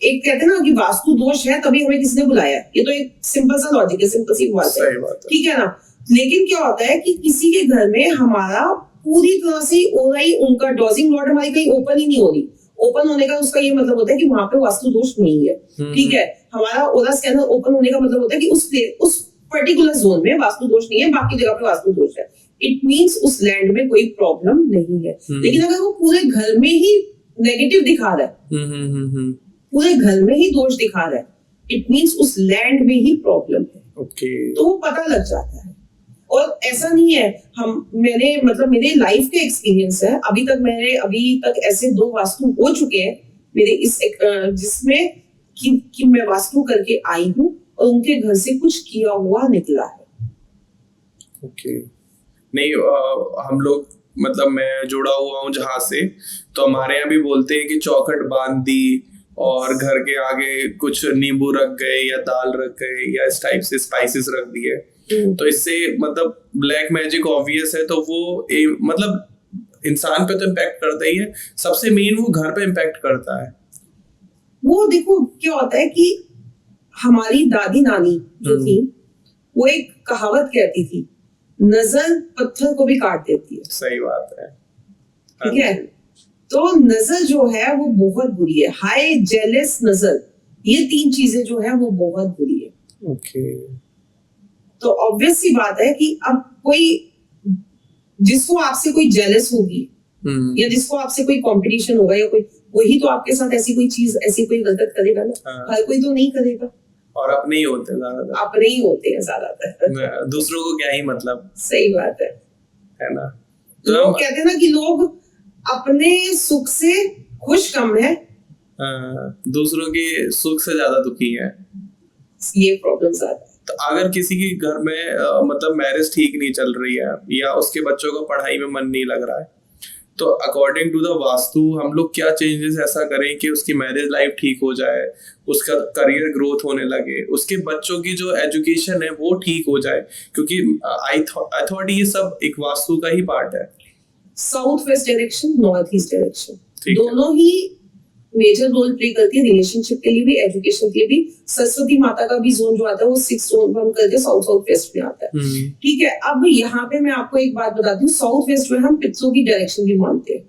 A: एक कहते हैं ना कि वास्तु दोष है, तभी हमें किसी ने बुलाया, ये तो एक सिंपल सा लॉजिक है, सिंपल सी बात है, ठीक है ना। लेकिन क्या होता है कि किसी के घर में हमारा पूरी तरह से ओरा ही, उनका डॉजिंग रॉड हमारी कहीं ओपन ही नहीं हो रही। ओपन होने का उसका ये मतलब होता है कि वहां पे वास्तु दोष नहीं है, ठीक है। हमारा ओरा स्कैनर ओपन होने का मतलब होता है कि उस पर्टिकुलर जोन में वास्तु दोष नहीं है, बाकी जगह पे वास्तु दोष है। इट मीन्स उस लैंड में कोई प्रॉब्लम नहीं है। लेकिन अगर वो पूरे घर में ही नेगेटिव दिखा रहा है, पूरे घर में ही दोष दिखा रहा है, इट मीन्स उस लैंड में ही प्रॉब्लम है। तो वो पता लग जाता है। और ऐसा नहीं है, मेरे लाइफ के एक्सपीरियंस है, अभी तक ऐसे 2 वास्तु हो चुके हैं मेरे जिसमें कि मैं वास्तु करके आई हूँ और उनके घर से कुछ किया हुआ निकला है।
B: ओके। नहीं हम लोग मतलब मैं जुड़ा हुआ हूँ जहाँ से, तो हमारे यहाँ भी बोलते हैं कि चौखट बांध दी और घर के आगे कुछ नींबू रख गए या दाल रख गए या इस टाइप से स्पाइसेस रख दिए, तो इससे मतलब ब्लैक मैजिक ऑब्वियस है, तो वो मतलब इंसान पे तो इम्पैक्ट करता ही है, सबसे मेन वो घर पे इम्पैक्ट करता है।
A: वो देखो क्या होता है कि हमारी दादी नानी जो थी वो एक कहावत कहती थी, नजर पत्थर को भी काट देती है।
B: सही बात है।
A: ठीक है, तो नजर जो है वो बहुत बुरी है, हाई जेलस नजर, ये 3 चीजें जो है वो बहुत बुरी है।
B: ओके।
A: तो ऑब्वियस सी बात है कि अब कोई जिसको आपसे कोई जेलस होगी या जिसको आपसे कोई कंपटीशन होगा या कोई, वही तो आपके साथ ऐसी कोई चीज, ऐसी कोई गलत करेगा ना। हर कोई तो नहीं करेगा,
B: और अपने ही होते हैं ज्यादातर।
A: अपने ही होते हैं ज्यादातर,
B: दूसरों को क्या ही मतलब।
A: सही बात है
B: ना।
A: तो लोग कहते हैं ना कि लोग अपने सुख से खुश कम है,
B: दूसरों के सुख से ज्यादा दुखी है,
A: ये प्रॉब्लम ज्यादा है।
B: तो अगर किसी के घर में मतलब मैरिज ठीक नहीं चल रही है या उसके बच्चों का पढ़ाई में मन नहीं लग रहा है, तो अकॉर्डिंग टू द वास्तु हम लोग क्या चेंजेस ऐसा करें कि उसकी मैरिज लाइफ ठीक हो जाए, उसका करियर ग्रोथ होने लगे, उसके बच्चों की जो एजुकेशन है वो ठीक हो जाए, क्योंकि आई थॉट ये सब एक वास्तु का ही पार्ट है।
A: South west direction, north east direction दोनों ही मेजर रोल प्ले करती है, रिलेशनशिप के लिए भी, एजुकेशन के लिए भी। सरस्वती माता का भी जोन जो आता है वो 6 जोन हम करके साउथ साउथ वेस्ट में आता है। ठीक है, अब यहाँ पे मैं आपको एक बात बताती हूँ, साउथ वेस्ट में हम पितरों की डायरेक्शन भी मानते हैं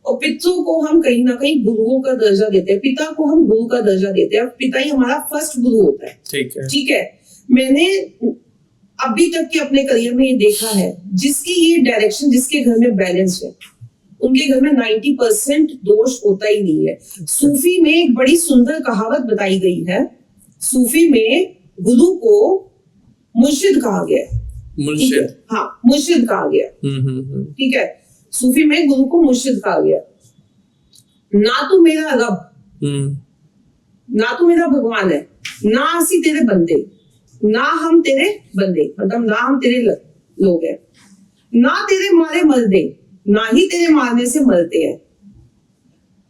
A: और पितरों को हम कहीं ना कहीं गुरुओं का दर्जा देते हैं, पिता को हम गुरु का दर्जा देते हैं, पिता ही हमारा फर्स्ट गुरु होता है। ठीक है, मैंने अभी तक के अपने करियर में ये देखा है, जिसकी ये डायरेक्शन, जिसके घर में बैलेंस है, उनके घर में 90% दोष होता ही नहीं है। सूफी में एक बड़ी सुंदर कहावत बताई गई है, सूफी में गुरु को मुर्शिद कहा गया है।
B: मुर्शिद,
A: हाँ, मुर्शिद कहा गया। ठीक है, सूफी में गुरु को मुर्शिद कहा गया। ना तो मेरा रब, ना तो मेरा भगवान है, ना असी तेरे बंदे, ना हम तेरे बंदे, मतलब ना हम तेरे लोग हैं, ना तेरे मारे मर्दे, ना ही तेरे मारने से मरते हैं।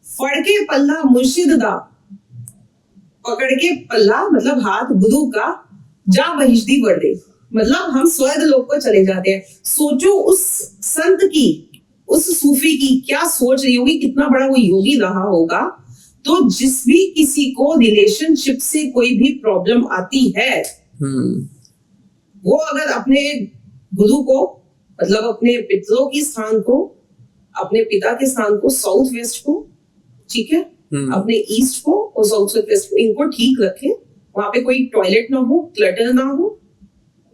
A: फड़ के पल्ला मुर्शिद दा, पकड़ के पल्ला मतलब हाथ गुरु का, जा बहिश्ती बढ़ दे, मतलब हम स्वर्ग लोक को चले जाते हैं। सोचो उस संत की, उस सूफी की क्या सोच रही होगी, कितना बड़ा वो योगी रहा होगा। तो जिस भी किसी को रिलेशनशिप से कोई भी प्रॉब्लम आती है, वो अगर अपने गुरु को, मतलब अपने पितरों की स्थान को, अपने पिता के स्थान को, साउथ वेस्ट को, ठीक है, अपने ईस्ट को और साउथ वेस्ट को, इनको ठीक रखे। वहां पे कोई टॉयलेट ना हो, क्लटर ना हो,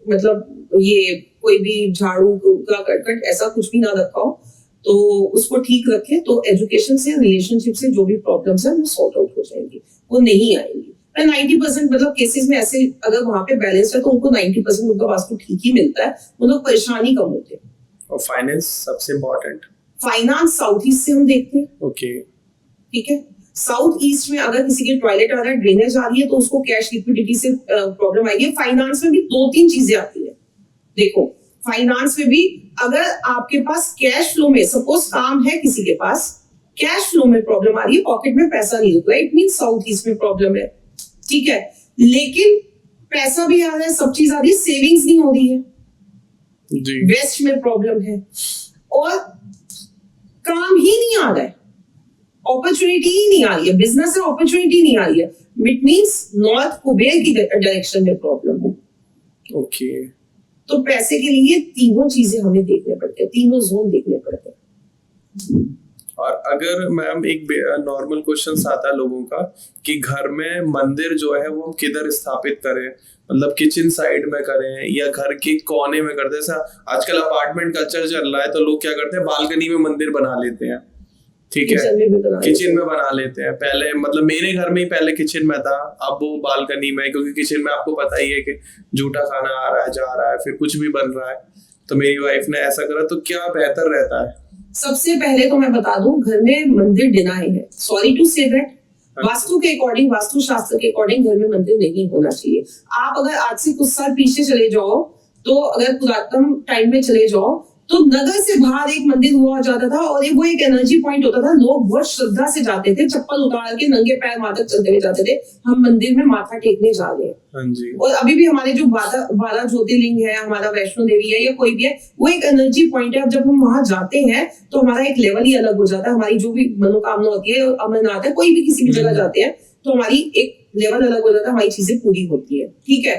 A: मतलब ये कोई भी झाड़ू का कटकट ऐसा कुछ भी ना रखा हो, तो उसको ठीक रखे, तो एजुकेशन से, रिलेशनशिप से जो भी प्रॉब्लम्स है वो सॉर्ट आउट हो जाएंगी, वो नहीं आएंगी। 90% मतलब केसेस में ऐसे अगर वहां पे बैलेंस है तो उनको 90% उनका वास्तु ठीक ही मिलता है, वो लोग परेशानी कम होते हैं।
B: और फाइनेंस सबसे इम्पोर्टेंट,
A: फाइनेंस साउथ ईस्ट से हम देखते हैं।
B: ओके,
A: ठीक है, साउथ ईस्ट में अगर किसी के टॉयलेट आ रहा है, ड्रेनेज आ रही है, तो उसको कैश लिक्विडिटी से प्रॉब्लम आएगी। फाइनेंस में भी 2-3 चीजें आती है। देखो, फाइनेंस में भी अगर आपके पास कैश फ्लो में, सपोज काम है किसी के पास, कैश फ्लो में प्रॉब्लम आ रही है, पॉकेट में पैसा नहीं रुक रहा है, इट मीन साउथ ईस्ट में प्रॉब्लम है। ठीक है, लेकिन पैसा भी आ रहा है, सब चीज आ रही है, सेविंग्स नहीं हो रही है, वेस्ट में प्रॉब्लम है, और काम ही नहीं आ रहा है, अपॉर्चुनिटी ही नहीं आ रही है, बिजनेस में अपॉर्चुनिटी नहीं आ रही है। इट मींस नॉर्थ कुबेर की डायरेक्शन में प्रॉब्लम है।
B: ओके,
A: तो पैसे के लिए तीनों चीजें हमें देखने पड़ते हैं, तीनों जोन देखने पड़ते हैं।
B: और अगर मैम एक नॉर्मल क्वेश्चन आता है लोगों का कि घर में मंदिर जो है वो हम किधर स्थापित करें, मतलब किचन साइड में करें या घर के कोने में करते हैं। जैसा आजकल अपार्टमेंट कल्चर चल रहा है, तो लोग क्या करते हैं, बालकनी में मंदिर बना लेते हैं। ठीक है, किचन में बना लेते हैं। पहले मतलब मेरे घर में ही पहले किचन में था, अब वो बालकनी में, क्योंकि किचन में आपको पता ही है कि झूठा खाना आ रहा है, जा रहा है, फिर कुछ भी बन रहा है। तो मेरी वाइफ ने ऐसा करा, तो क्या बेहतर रहता है?
A: सबसे पहले तो मैं बता दूं, घर में मंदिर डिनाई है, sorry to say that. Vastu के अकॉर्डिंग, वास्तु शास्त्र के अकॉर्डिंग घर में मंदिर नहीं होना चाहिए। आप अगर आज से कुछ साल पीछे चले जाओ, तो अगर पुरातन टाइम में चले जाओ, तो नगर से बाहर एक मंदिर हुआ जाता था और वो एक एनर्जी पॉइंट होता था। लोग बहुत श्रद्धा से जाते थे, चप्पल उतार के नंगे पैर माता चलते हुए जाते थे, हम मंदिर में माथा टेकने जा रहे हैं।
B: हाँ जी।
A: और अभी भी हमारे जो 12 ज्योतिर्लिंग है, हमारा वैष्णो देवी है या कोई भी है, वो एक एनर्जी पॉइंट है। अब जब हम वहां जाते हैं तो हमारा एक लेवल ही अलग हो जाता है। हमारी जो भी मनोकामना होती है, अमरनाथ है, कोई भी किसी भी जगह जाते हैं तो हमारी एक लेवल अलग हो जाता है, हमारी चीजें पूरी होती है। ठीक है,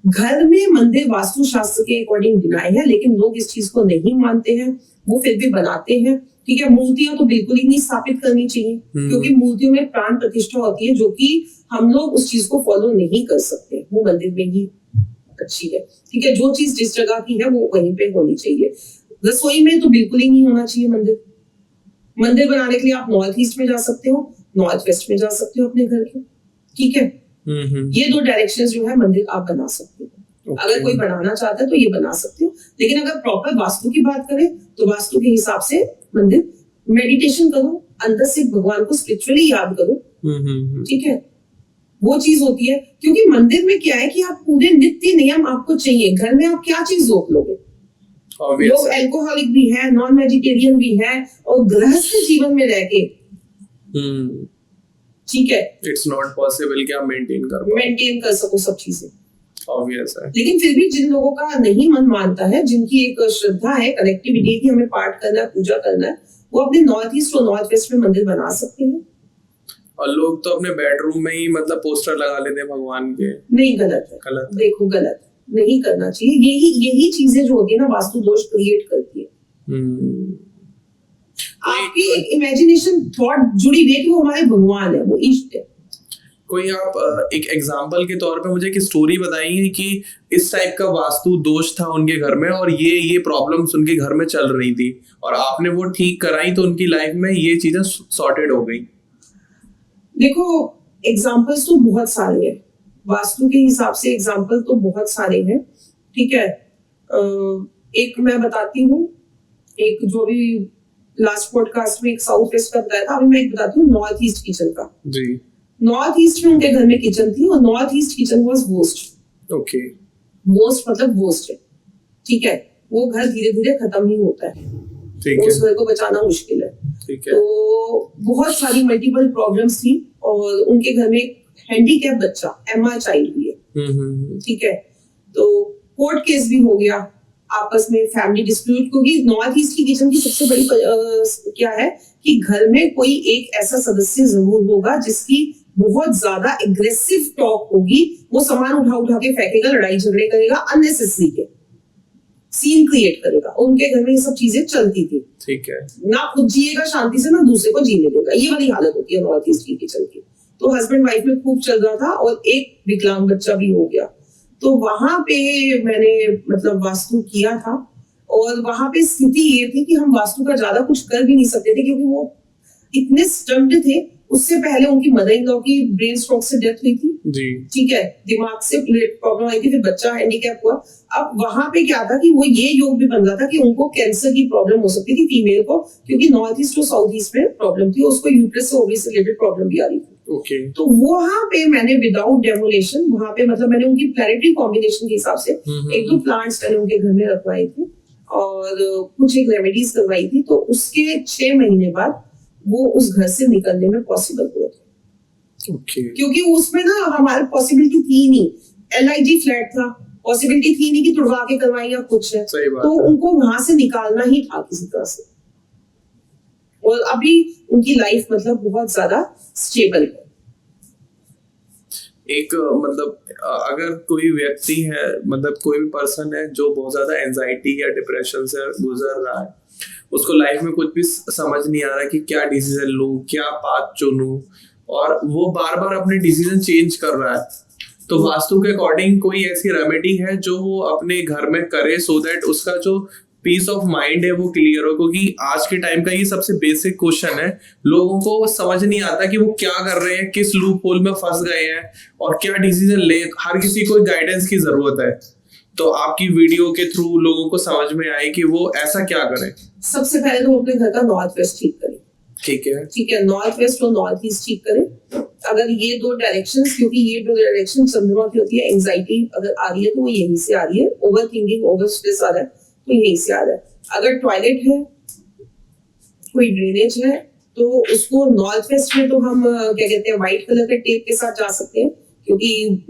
A: घर में मंदिर वास्तु शास्त्र के अकॉर्डिंग डिनाई है, लेकिन लोग इस चीज को नहीं मानते हैं, वो फिर भी बनाते हैं। ठीक है, मूर्तियां तो बिल्कुल ही नहीं स्थापित करनी चाहिए, क्योंकि मूर्तियों में प्राण प्रतिष्ठा होती है, जो कि हम लोग उस चीज को फॉलो नहीं कर सकते। वो मंदिर में ही अच्छी है। ठीक है, जो चीज जिस जगह की है वो वहीं पे होनी चाहिए। रसोई में तो बिल्कुल ही नहीं होना चाहिए मंदिर। मंदिर बनाने के लिए आप नॉर्थ ईस्ट में जा सकते हो, नॉर्थ वेस्ट में जा सकते हो अपने घर के। ठीक है, ये 2 डायरेक्शंस जो है मंदिर आप बना सकते हो। अगर कोई बनाना चाहता है तो ये बना सकते हो, लेकिन अगर प्रॉपर वास्तु की बात करें तो वास्तु के हिसाब से मंदिर, मेडिटेशन करो, अंदर से भगवान को स्पिरिचुअली याद करो। ठीक है, वो चीज होती है। क्योंकि मंदिर में क्या है कि आप पूरे नित्य नियम आपको चाहिए। घर में आप क्या चीज रोक लोगे? लोग एल्कोहलिक भी है, नॉन वेजिटेरियन भी है, और गृहस्थ जीवन में रह के, ठीक है,
B: इट्स नॉट पॉसिबल कि आप मेंटेन
A: कर सको सब चीजें।
B: ऑब्वियस है।
A: लेकिन फिर भी जिन लोगों का नहीं मन मानता है, जिनकी एक श्रद्धा है, कनेक्टिविटी की हमें पाठ करना है, पूजा करना है, वो अपने नॉर्थ ईस्ट और नॉर्थ वेस्ट में मंदिर बना सकते हैं।
B: और लोग तो अपने बेडरूम में ही मतलब पोस्टर लगा लेते हैं भगवान के।
A: नहीं, गलत है। देखो, गलत नहीं करना चाहिए। यही चीजें जो होती है ना, वास्तु दोष क्रिएट करती है। आपकी एक इमेजिनेशन थॉट जुड़ी हुई है कि वो हमारे भगवान है, वो इष्ट है।
B: कोई आप एक एग्जांपल के तौर पे मुझे एक स्टोरी बताइए कि इस टाइप का वास्तु दोष था उनके घर में और ये प्रॉब्लम्स उनके घर में चल रही थी और आपने वो ठीक कराई तो उनकी लाइफ में ये चीजें सॉर्टेड हो गई।
A: देखो, एग्जांपल्स तो बहुत सारे हैं, वास्तु के हिसाब से एग्जांपल तो बहुत सारे हैं। ठीक है, एक मैं बताती हूँ, एक जो भी लास्ट पॉडकास्ट में एक साउथ वेस्ट का बताया था, अभी मैं एक बताती हूँ नॉर्थ ईस्ट किचन का।
B: जी।
A: नॉर्थ ईस्ट में उनके घर में किचन थी और north east kitchen was worst.
B: Okay,
A: worst मतलब वर्स्ट है। ठीक है, वो घर धीरे धीरे खत्म ही होता है, उस घर को बचाना मुश्किल है।
B: ठीक है।
A: तो बहुत सारी मल्टीपल प्रॉब्लम्स थी और उनके घर में हैंडीकैप बच्चा, एमआई चाइल्ड भी है। ठीक है, तो कोर्ट केस भी हो गया, आपस में फैमिली डिस्प्यूट, क्योंकि नॉर्थ ईस्ट की किचन की सबसे बड़ी क्या है कि घर में कोई एक ऐसा सदस्य जरूर होगा जिसकी बहुत ज्यादा एग्रेसिव टॉक होगी। वो सामान उठा के फेंकेगा, लड़ाई झगड़े करेगा, अननेसेसरी के सीन क्रिएट करेगा। उनके घर में ये सब चीजें चलती थी।
B: ठीक है,
A: ना खुद जिएगा शांति से, ना दूसरे को जीने देगा, ये वाली हालत होती है नॉर्थ ईस्ट की किचन की। तो हस्बैंड वाइफ में खूब चल रहा था और एक विकलांग बच्चा भी हो गया। तो वहां पे मैंने मतलब वास्तु किया था और वहां पे स्थिति ये थी कि हम वास्तु का ज्यादा कुछ कर भी नहीं सकते थे, क्योंकि वो इतने स्टम्प्ड थे। उससे पहले उनकी मदर इन लॉ की ब्रेन स्ट्रोक से डेथ हुई थी
B: जी।
A: ठीक है, दिमाग से प्रॉब्लम आई थी, फिर बच्चा हैंडीकैप हुआ। अब वहां पे क्या था कि वो ये योग भी बन रहा था कि उनको कैंसर की प्रॉब्लम हो सकती थी फीमेल को, क्योंकि नॉर्थ ईस्ट और साउथ ईस्ट में प्रॉब्लम थी, उसको यूट्रस से ओवरी से रिलेटेड प्रॉब्लम भी आ रही थी। तो वहां पे मैंने विदाउट डेमोलेशन, वहां पे मतलब मैंने उनकी प्लैनेटरी कॉम्बिनेशन के हिसाब से 1-2 प्लांट्स मैंने उनके घर में रखवाए थे और कुछ एक रेमेडीज करवाई थी। तो उसके 6 महीने बाद वो उस घर से निकलने में पॉसिबल हुआ था। क्योंकि उसमें ना हमारी पॉसिबिलिटी थी नहीं, LIG फ्लैट था, पॉसिबिलिटी थी नहीं कि तुड़वा के करवाई या कुछ है, तो उनको वहां से निकालना ही था किसी तरह से। और अभी उनकी लाइफ मतलब बहुत ज्यादा स्टेबल है।
B: एक मतलब अगर कोई व्यक्ति है, मतलब कोई भी पर्सन है जो बहुत ज्यादा एंजाइटी या डिप्रेशन से गुजर रहा है, उसको लाइफ में कुछ भी समझ नहीं आ रहा कि क्या डिसीजन लूं, क्या पाथ चुनूं, और वो बार बार अपने डिसीजन चेंज कर रहा है, तो वास्तु के अकॉर्डिंग कोई ऐसी रेमेडी है जो वो अपने घर में करे सो दैट उसका जो पीस ऑफ माइंड है वो क्लियर हो? क्योंकि आज के टाइम का ये सबसे बेसिक क्वेश्चन है, लोगों को समझ नहीं आता कि वो क्या कर रहे हैं, किस लूप होल में फंस गए हैं और क्या डिसीजन ले। हर किसी को गाइडेंस की जरूरत है, तो आपकी वीडियो के थ्रू लोगों को समझ में आए कि वो ऐसा क्या करें।
A: सबसे पहले तो अपने घर का नॉर्थ वेस्ट ठीक करें।
B: ठीक है।
A: ठीक है, नॉर्थ वेस्ट और नॉर्थ ईस्ट ठीक करें। अगर ये दो डायरेक्शन, क्योंकि ये दो डायरेक्शन चंद्रमा की होती है, एंजाइटी अगर आ रही है तो वो यहीं से आ रही है, ओवर थिंकिंग, ओवर स्ट्रेस आ रहा है तो यहीं से आ रहा है। अगर टॉयलेट है, कोई ड्रेनेज है, तो उसको नॉर्थ वेस्ट में तो हम क्या कहते हैं, व्हाइट कलर के टेप के साथ जा सकते हैं, क्योंकि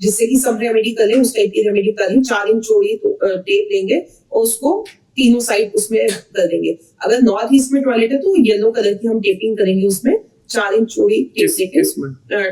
A: जिससे कि सब रेमेडी करें उस टाइप की रेमेडी करें। 4 इंच चौड़ी टेप लेंगे और उसको तीनों साइड उसमें कर देंगे। अगर नॉर्थ ईस्ट में टॉयलेट है तो येलो कलर की हम टेपिंग करेंगे उसमें, 4 इंच चौड़ी टेप लेके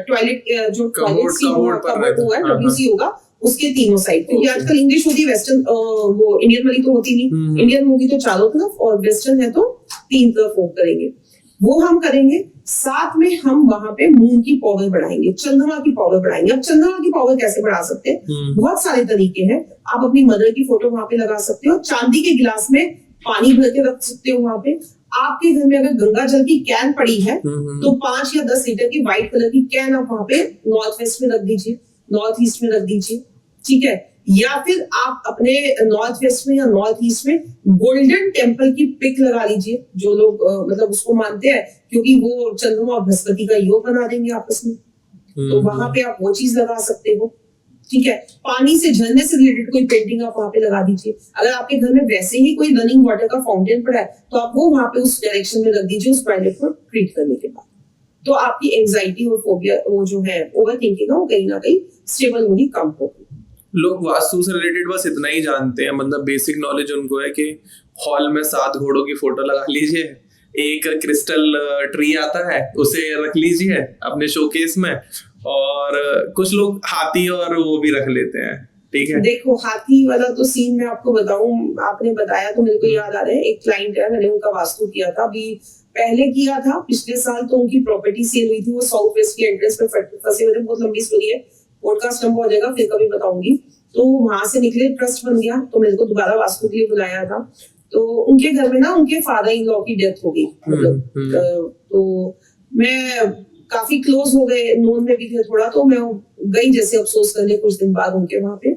A: टॉयलेट जो टॉयलेट हुआ है WC होगा उसके तीनों साइड, क्योंकि आजकल इंग्लिश होती है, वेस्टर्न वो इंडियन वाली तो होती नहीं, इंडियन होगी तो चारों तरफ और वेस्टर्न है तो 3 तरफ वो करेंगे, वो हम करेंगे। साथ में हम वहां पे मून की पावर बढ़ाएंगे, चंद्रमा की पावर बढ़ाएंगे। अब चंद्रमा की पावर कैसे बढ़ा सकते हैं? बहुत सारे तरीके हैं। आप अपनी मदर की फोटो वहां पे लगा सकते हो, चांदी के गिलास में पानी भर के रख सकते हो वहां पे। आपके घर में अगर गंगा जल की कैन पड़ी है तो 5 या 10 लीटर की व्हाइट कलर की कैन आप वहां पे नॉर्थ वेस्ट में रख दीजिए, नॉर्थ ईस्ट में रख दीजिए, ठीक है। या फिर आप अपने नॉर्थ वेस्ट में या नॉर्थ ईस्ट में गोल्डन टेम्पल की पिक लगा लीजिए, जो लोग मतलब उसको मानते हैं, क्योंकि वो चंद्रमा और बृहस्पति का योग बना देंगे आपस में, तो वहां पे आप वो चीज लगा सकते हो, ठीक है। पानी से, झरने से रिलेटेड कोई पेंटिंग आप वहां पे लगा दीजिए। अगर आपके घर में वैसे ही कोई रनिंग वाटर का फाउंटेन पड़ा है तो आप वो वहां पे उस डायरेक्शन में रख दीजिए उस टॉयलेट को ट्रीट करने के बाद। तो आपकी एंजाइटी और फोबिया, वो जो है ओवर थिंकिंग है, वो कहीं ना कहीं स्टेबल होगी, कम होगी।
B: लोग वास्तु से रिलेटेड बस इतना ही जानते हैं, मतलब बेसिक नॉलेज उनको है कि हॉल में 7 घोड़ों की फोटो लगा लीजिए, एक क्रिस्टल ट्री आता है उसे रख लीजिए अपने शोकेस में, और कुछ लोग हाथी और वो भी रख लेते हैं, ठीक है।
A: देखो हाथी वाला तो सीन मैं आपको बताऊं, आपने बताया तो मेरे को याद आ रहा है, एक क्लाइंट है, मैंने उनका वास्तु किया था, अभी पहले किया था पिछले साल, तो उनकी प्रॉपर्टी सेल हुई थी, वो साउथ वेस्ट की एंट्रेंस में फंसे हुए थे। बहुत लंबी स्टोरी है, पॉडकास्ट लंबा हो जाएगा, फिर कभी बताऊंगी। तो वहां से निकले, ट्रस्ट बन गया, तो मेरे को दोबारा वास्तु के लिए बुलाया था। तो उनके घर में ना उनके फादर इन लॉ की डेथ हो गई, मतलब तो मैं काफी क्लोज हो गए, नोन में भी थे थोड़ा, तो मैं गई जैसे अफसोस करने कुछ दिन बाद उनके वहां पे।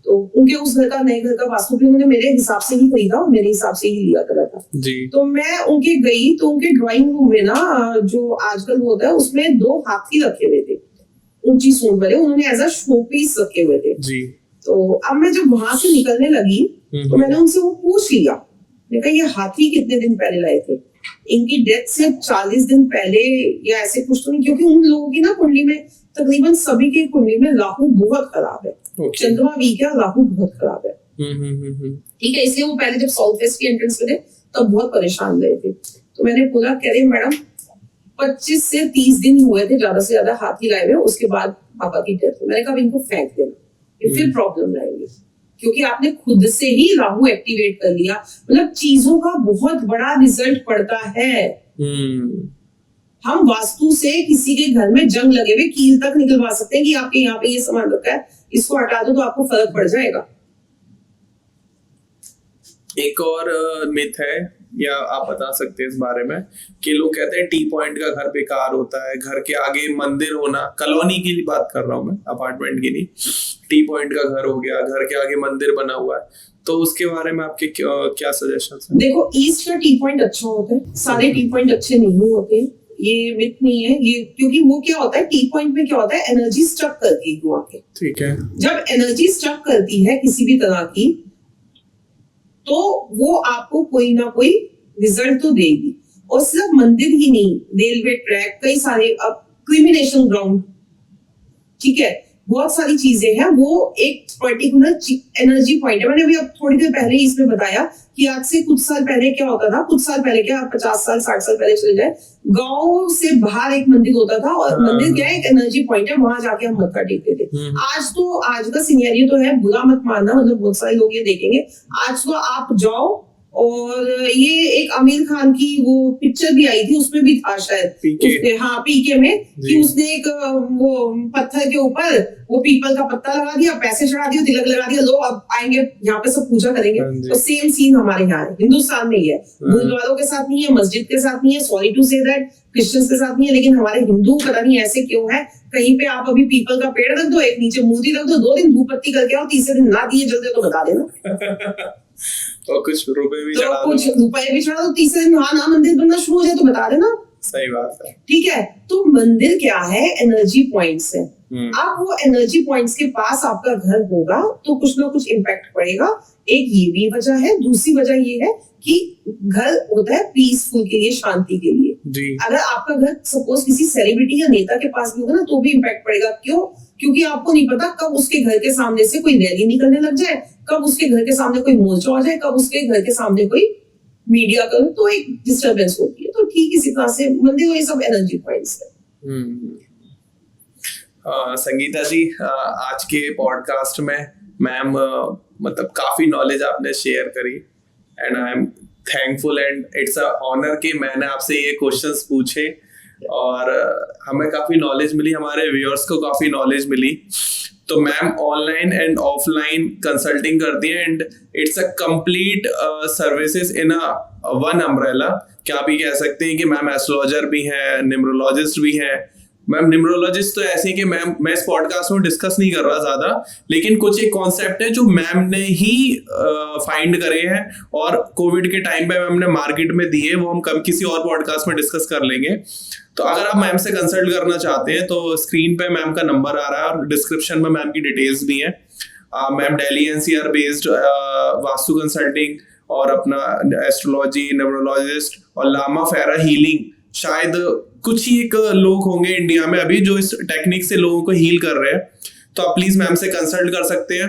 A: तो उनके उस घर का, नए घर का वास्तु भी उन्होंने मेरे हिसाब से ही खरीदा और मेरे हिसाब से ही लिया करा था जी। तो मैं उनके गई, तो उनके ड्राइंग रूम में ना, जो आजकल होता है, उसमें 2 हाथी रखे हुए थे, ऊंची सूंड वाले, उन्होंने एज अ शो पीस रखे हुए थे जी। तो अब मैं जब वहां से निकलने लगी तो मैंने उनसे वो पूछ लिया, मैंने कहा ये हाथी कितने दिन पहले लाए थे? इनकी डेथ से 40 दिन पहले या ऐसे कुछ तो नहीं, क्योंकि उन लोगों की ना कुंडली में, तकरीबन सभी की कुंडली में राहु बहुत खराब है, चंद्रमा वीक है, राहु बहुत खराब है, ठीक है। इसलिए वो पहले जब साउथ वेस्ट की एंट्रेंस में थे तब बहुत परेशान रहे थे। तो मैंने पूरा, कह रहे मैडम 25 से 30 दिन हुए थे ज्यादा से ज्यादा हाथी लाए हुए, उसके बाद पापा की डेथ हुई। मैंने कहा इनको फेंक देना, ये फिर प्रॉब्लम रहेगी, क्योंकि आपने खुद से ही राहु एक्टिवेट कर लिया। मतलब चीजों का बहुत बड़ा रिजल्ट पड़ता है। हम वास्तु से किसी के घर में जंग लगे हुए कील तक निकलवा सकते हैं कि आपके यहाँ पे ये सामान रखा है, इसको हटा दो तो आपको फर्क पड़ जाएगा।
B: एक और मिथ है, या आप बता सकते हैं इस बारे में, कि लोग कहते हैं टी पॉइंट का घर बेकार होता है, घर के आगे मंदिर होना, कॉलोनी की बात कर रहा हूँ मैं, अपार्टमेंट की नहीं, टी पॉइंट का घर हो गया, घर के आगे मंदिर बना हुआ है, तो उसके बारे में आपके क्या सजेशंस हैं? देखो ईस्ट का टी पॉइंट अच्छा होता है, सारे टी पॉइंट अच्छे नहीं होते, ये मिथ नहीं है ये, क्योंकि वो क्या होता है, टी पॉइंट में क्या होता है, एनर्जी स्टक करती है आके, ठीक है। जब एनर्जी स्टक करती है किसी भी तरह की, तो वो आपको कोई ना कोई रिजल्ट तो देगी। और सिर्फ मंदिर ही नहीं, रेलवे ट्रैक, कई सारे, अब क्रिमिनेशन ग्राउंड, ठीक है, बहुत सारी चीजें हैं, वो एक पर्टिकुलर एनर्जी पॉइंट है। मैंने अभी अब थोड़ी देर पहले ही इसमें बताया कि आज से कुछ साल पहले क्या होता था, कुछ साल पहले क्या, 50 साल 60 साल पहले चले जाए, गांव से बाहर एक मंदिर होता था, और मंदिर क्या है, एक एनर्जी पॉइंट है, वहां जाके हम मत्था टेकते थे। आज का सिनेरियो तो है, बुरा मत मानना, मतलब बहुत सारे लोग ये देखेंगे, आज तो आप जाओ, और ये एक आमिर खान की वो पिक्चर भी आई थी, उसमें भी था शायद, पीके में, कि उसने एक वो पत्थर के ऊपर वो पीपल का पत्ता लगा दिया, पैसे चढ़ा दिया, तिलक लगा दिया, लोग अब आएंगे यहाँ पे सब पूजा करेंगे। तो सेम सीन हमारे यहाँ है, हिंदुस्तान में ही है, गुरुद्वारों के साथ नहीं है, मस्जिद के साथ नहीं है, sorry to say that, Christians के साथ नहीं है, लेकिन हमारे हिंदू पता नहीं ऐसे क्यों है, कहीं पे आप अभी पीपल का पेड़ रख दो, एक नीचे मूर्ति रख दो, 2 दिन धूप बत्ती करके आओ, तीसरे दिन ना दिए जलते तो बता देना। और कुछ रुपए भी
A: तो
B: चढ़ा
A: कुछ
B: दो।
A: रुपए भी चढ़ा दो, तीसरे दिन वहां ना मंदिर बनना शुरू हो जाए तो बता देना।
B: सही बात है।
A: ठीक है, तो मंदिर क्या है, एनर्जी पॉइंट्स है।
B: हम्म।
A: अब वो एनर्जी पॉइंट्स के पास आपका घर होगा तो कुछ ना कुछ इम्पैक्ट पड़ेगा। एक ये भी वजह है, दूसरी वजह ये है कि घर होता है पीसफुल के लिए, शांति के लिए।
B: जी।
A: अगर आपका घर सपोज किसी सेलिब्रिटी या नेता के पास भी होगा ना तो भी इम्पैक्ट पड़ेगा। क्यों? क्योंकि आपको नहीं पता कब उसके घर के सामने से कोई रैली निकलने लग जाए, कब उसके घर के सामने कोई मोर्चा आ जाए, कब उसके घर के सामने कोई मीडिया करो, तो एक डिस्टरबेंस होती है। तो ठीक इसी तरह से मंदिर वो ये सब एनर्जी पॉइंट्स है।
B: संगीता जी, आज के पॉडकास्ट में मैम मतलब काफी नॉलेज आपने शेयर करी and I am thankful and it's a honour कि मैंने आपसे ये क्वेश्चंस पूछे और हमें काफी नॉलेज मिली, हमारे व्यूअर्स को काफी नॉलेज मिली। तो ma'am online and offline consulting करती हैं and it's a complete services in a one umbrella. क्या आप ये कह सकते हैं कि मैम एस्ट्रोलॉजर भी हैं, न्यूमरोलॉजिस्ट भी हैं। मैम न्यूमरोलॉजिस्ट तो ऐसे ही कि मैम मैं इस पॉडकास्ट में डिस्कस नहीं कर रहा ज्यादा, लेकिन कुछ एक कॉन्सेप्ट है जो मैम ने ही फाइंड करे हैं और कोविड के टाइम पे मैम ने मार्केट में दिए, वो हम कब किसी और पॉडकास्ट में डिस्कस कर लेंगे। तो अगर आप मैम से कंसल्ट करना चाहते हैं तो स्क्रीन पे मैम का नंबर आ रहा है और डिस्क्रिप्शन में मैम की डिटेल्स भी हैं। Ma'am Delhi NCR based vastu consulting और अपना एस्ट्रोलॉजी, न्यूमरोलॉजिस्ट और लामा फेरा हीलिंग, शायद कुछ ही एक लोग होंगे इंडिया में अभी जो इस टेक्निक से लोगों को हील कर रहे हैं। तो आप प्लीज मैम से कंसल्ट कर सकते हैं।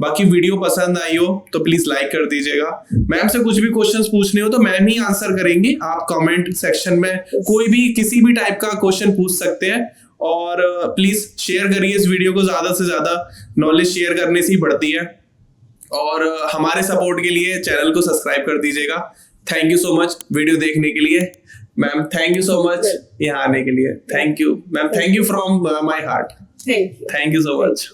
B: बाकी वीडियो पसंद आई हो तो प्लीज लाइक कर दीजिएगा। मैम से कुछ भी क्वेश्चंस पूछने हो तो मैम ही आंसर करेंगी, आप कमेंट सेक्शन में कोई भी किसी भी टाइप का क्वेश्चन पूछ सकते हैं। और प्लीज शेयर करिए इस वीडियो को, ज्यादा से ज्यादा नॉलेज शेयर करने से ही बढ़ती है। और हमारे सपोर्ट के लिए चैनल को सब्सक्राइब कर दीजिएगा। Thank you so much video देखने के लिए। Ma'am thank you so much यहाँ आने के लिए। Thank you ma'am, thank you from my heart.
A: Thank you
B: so much.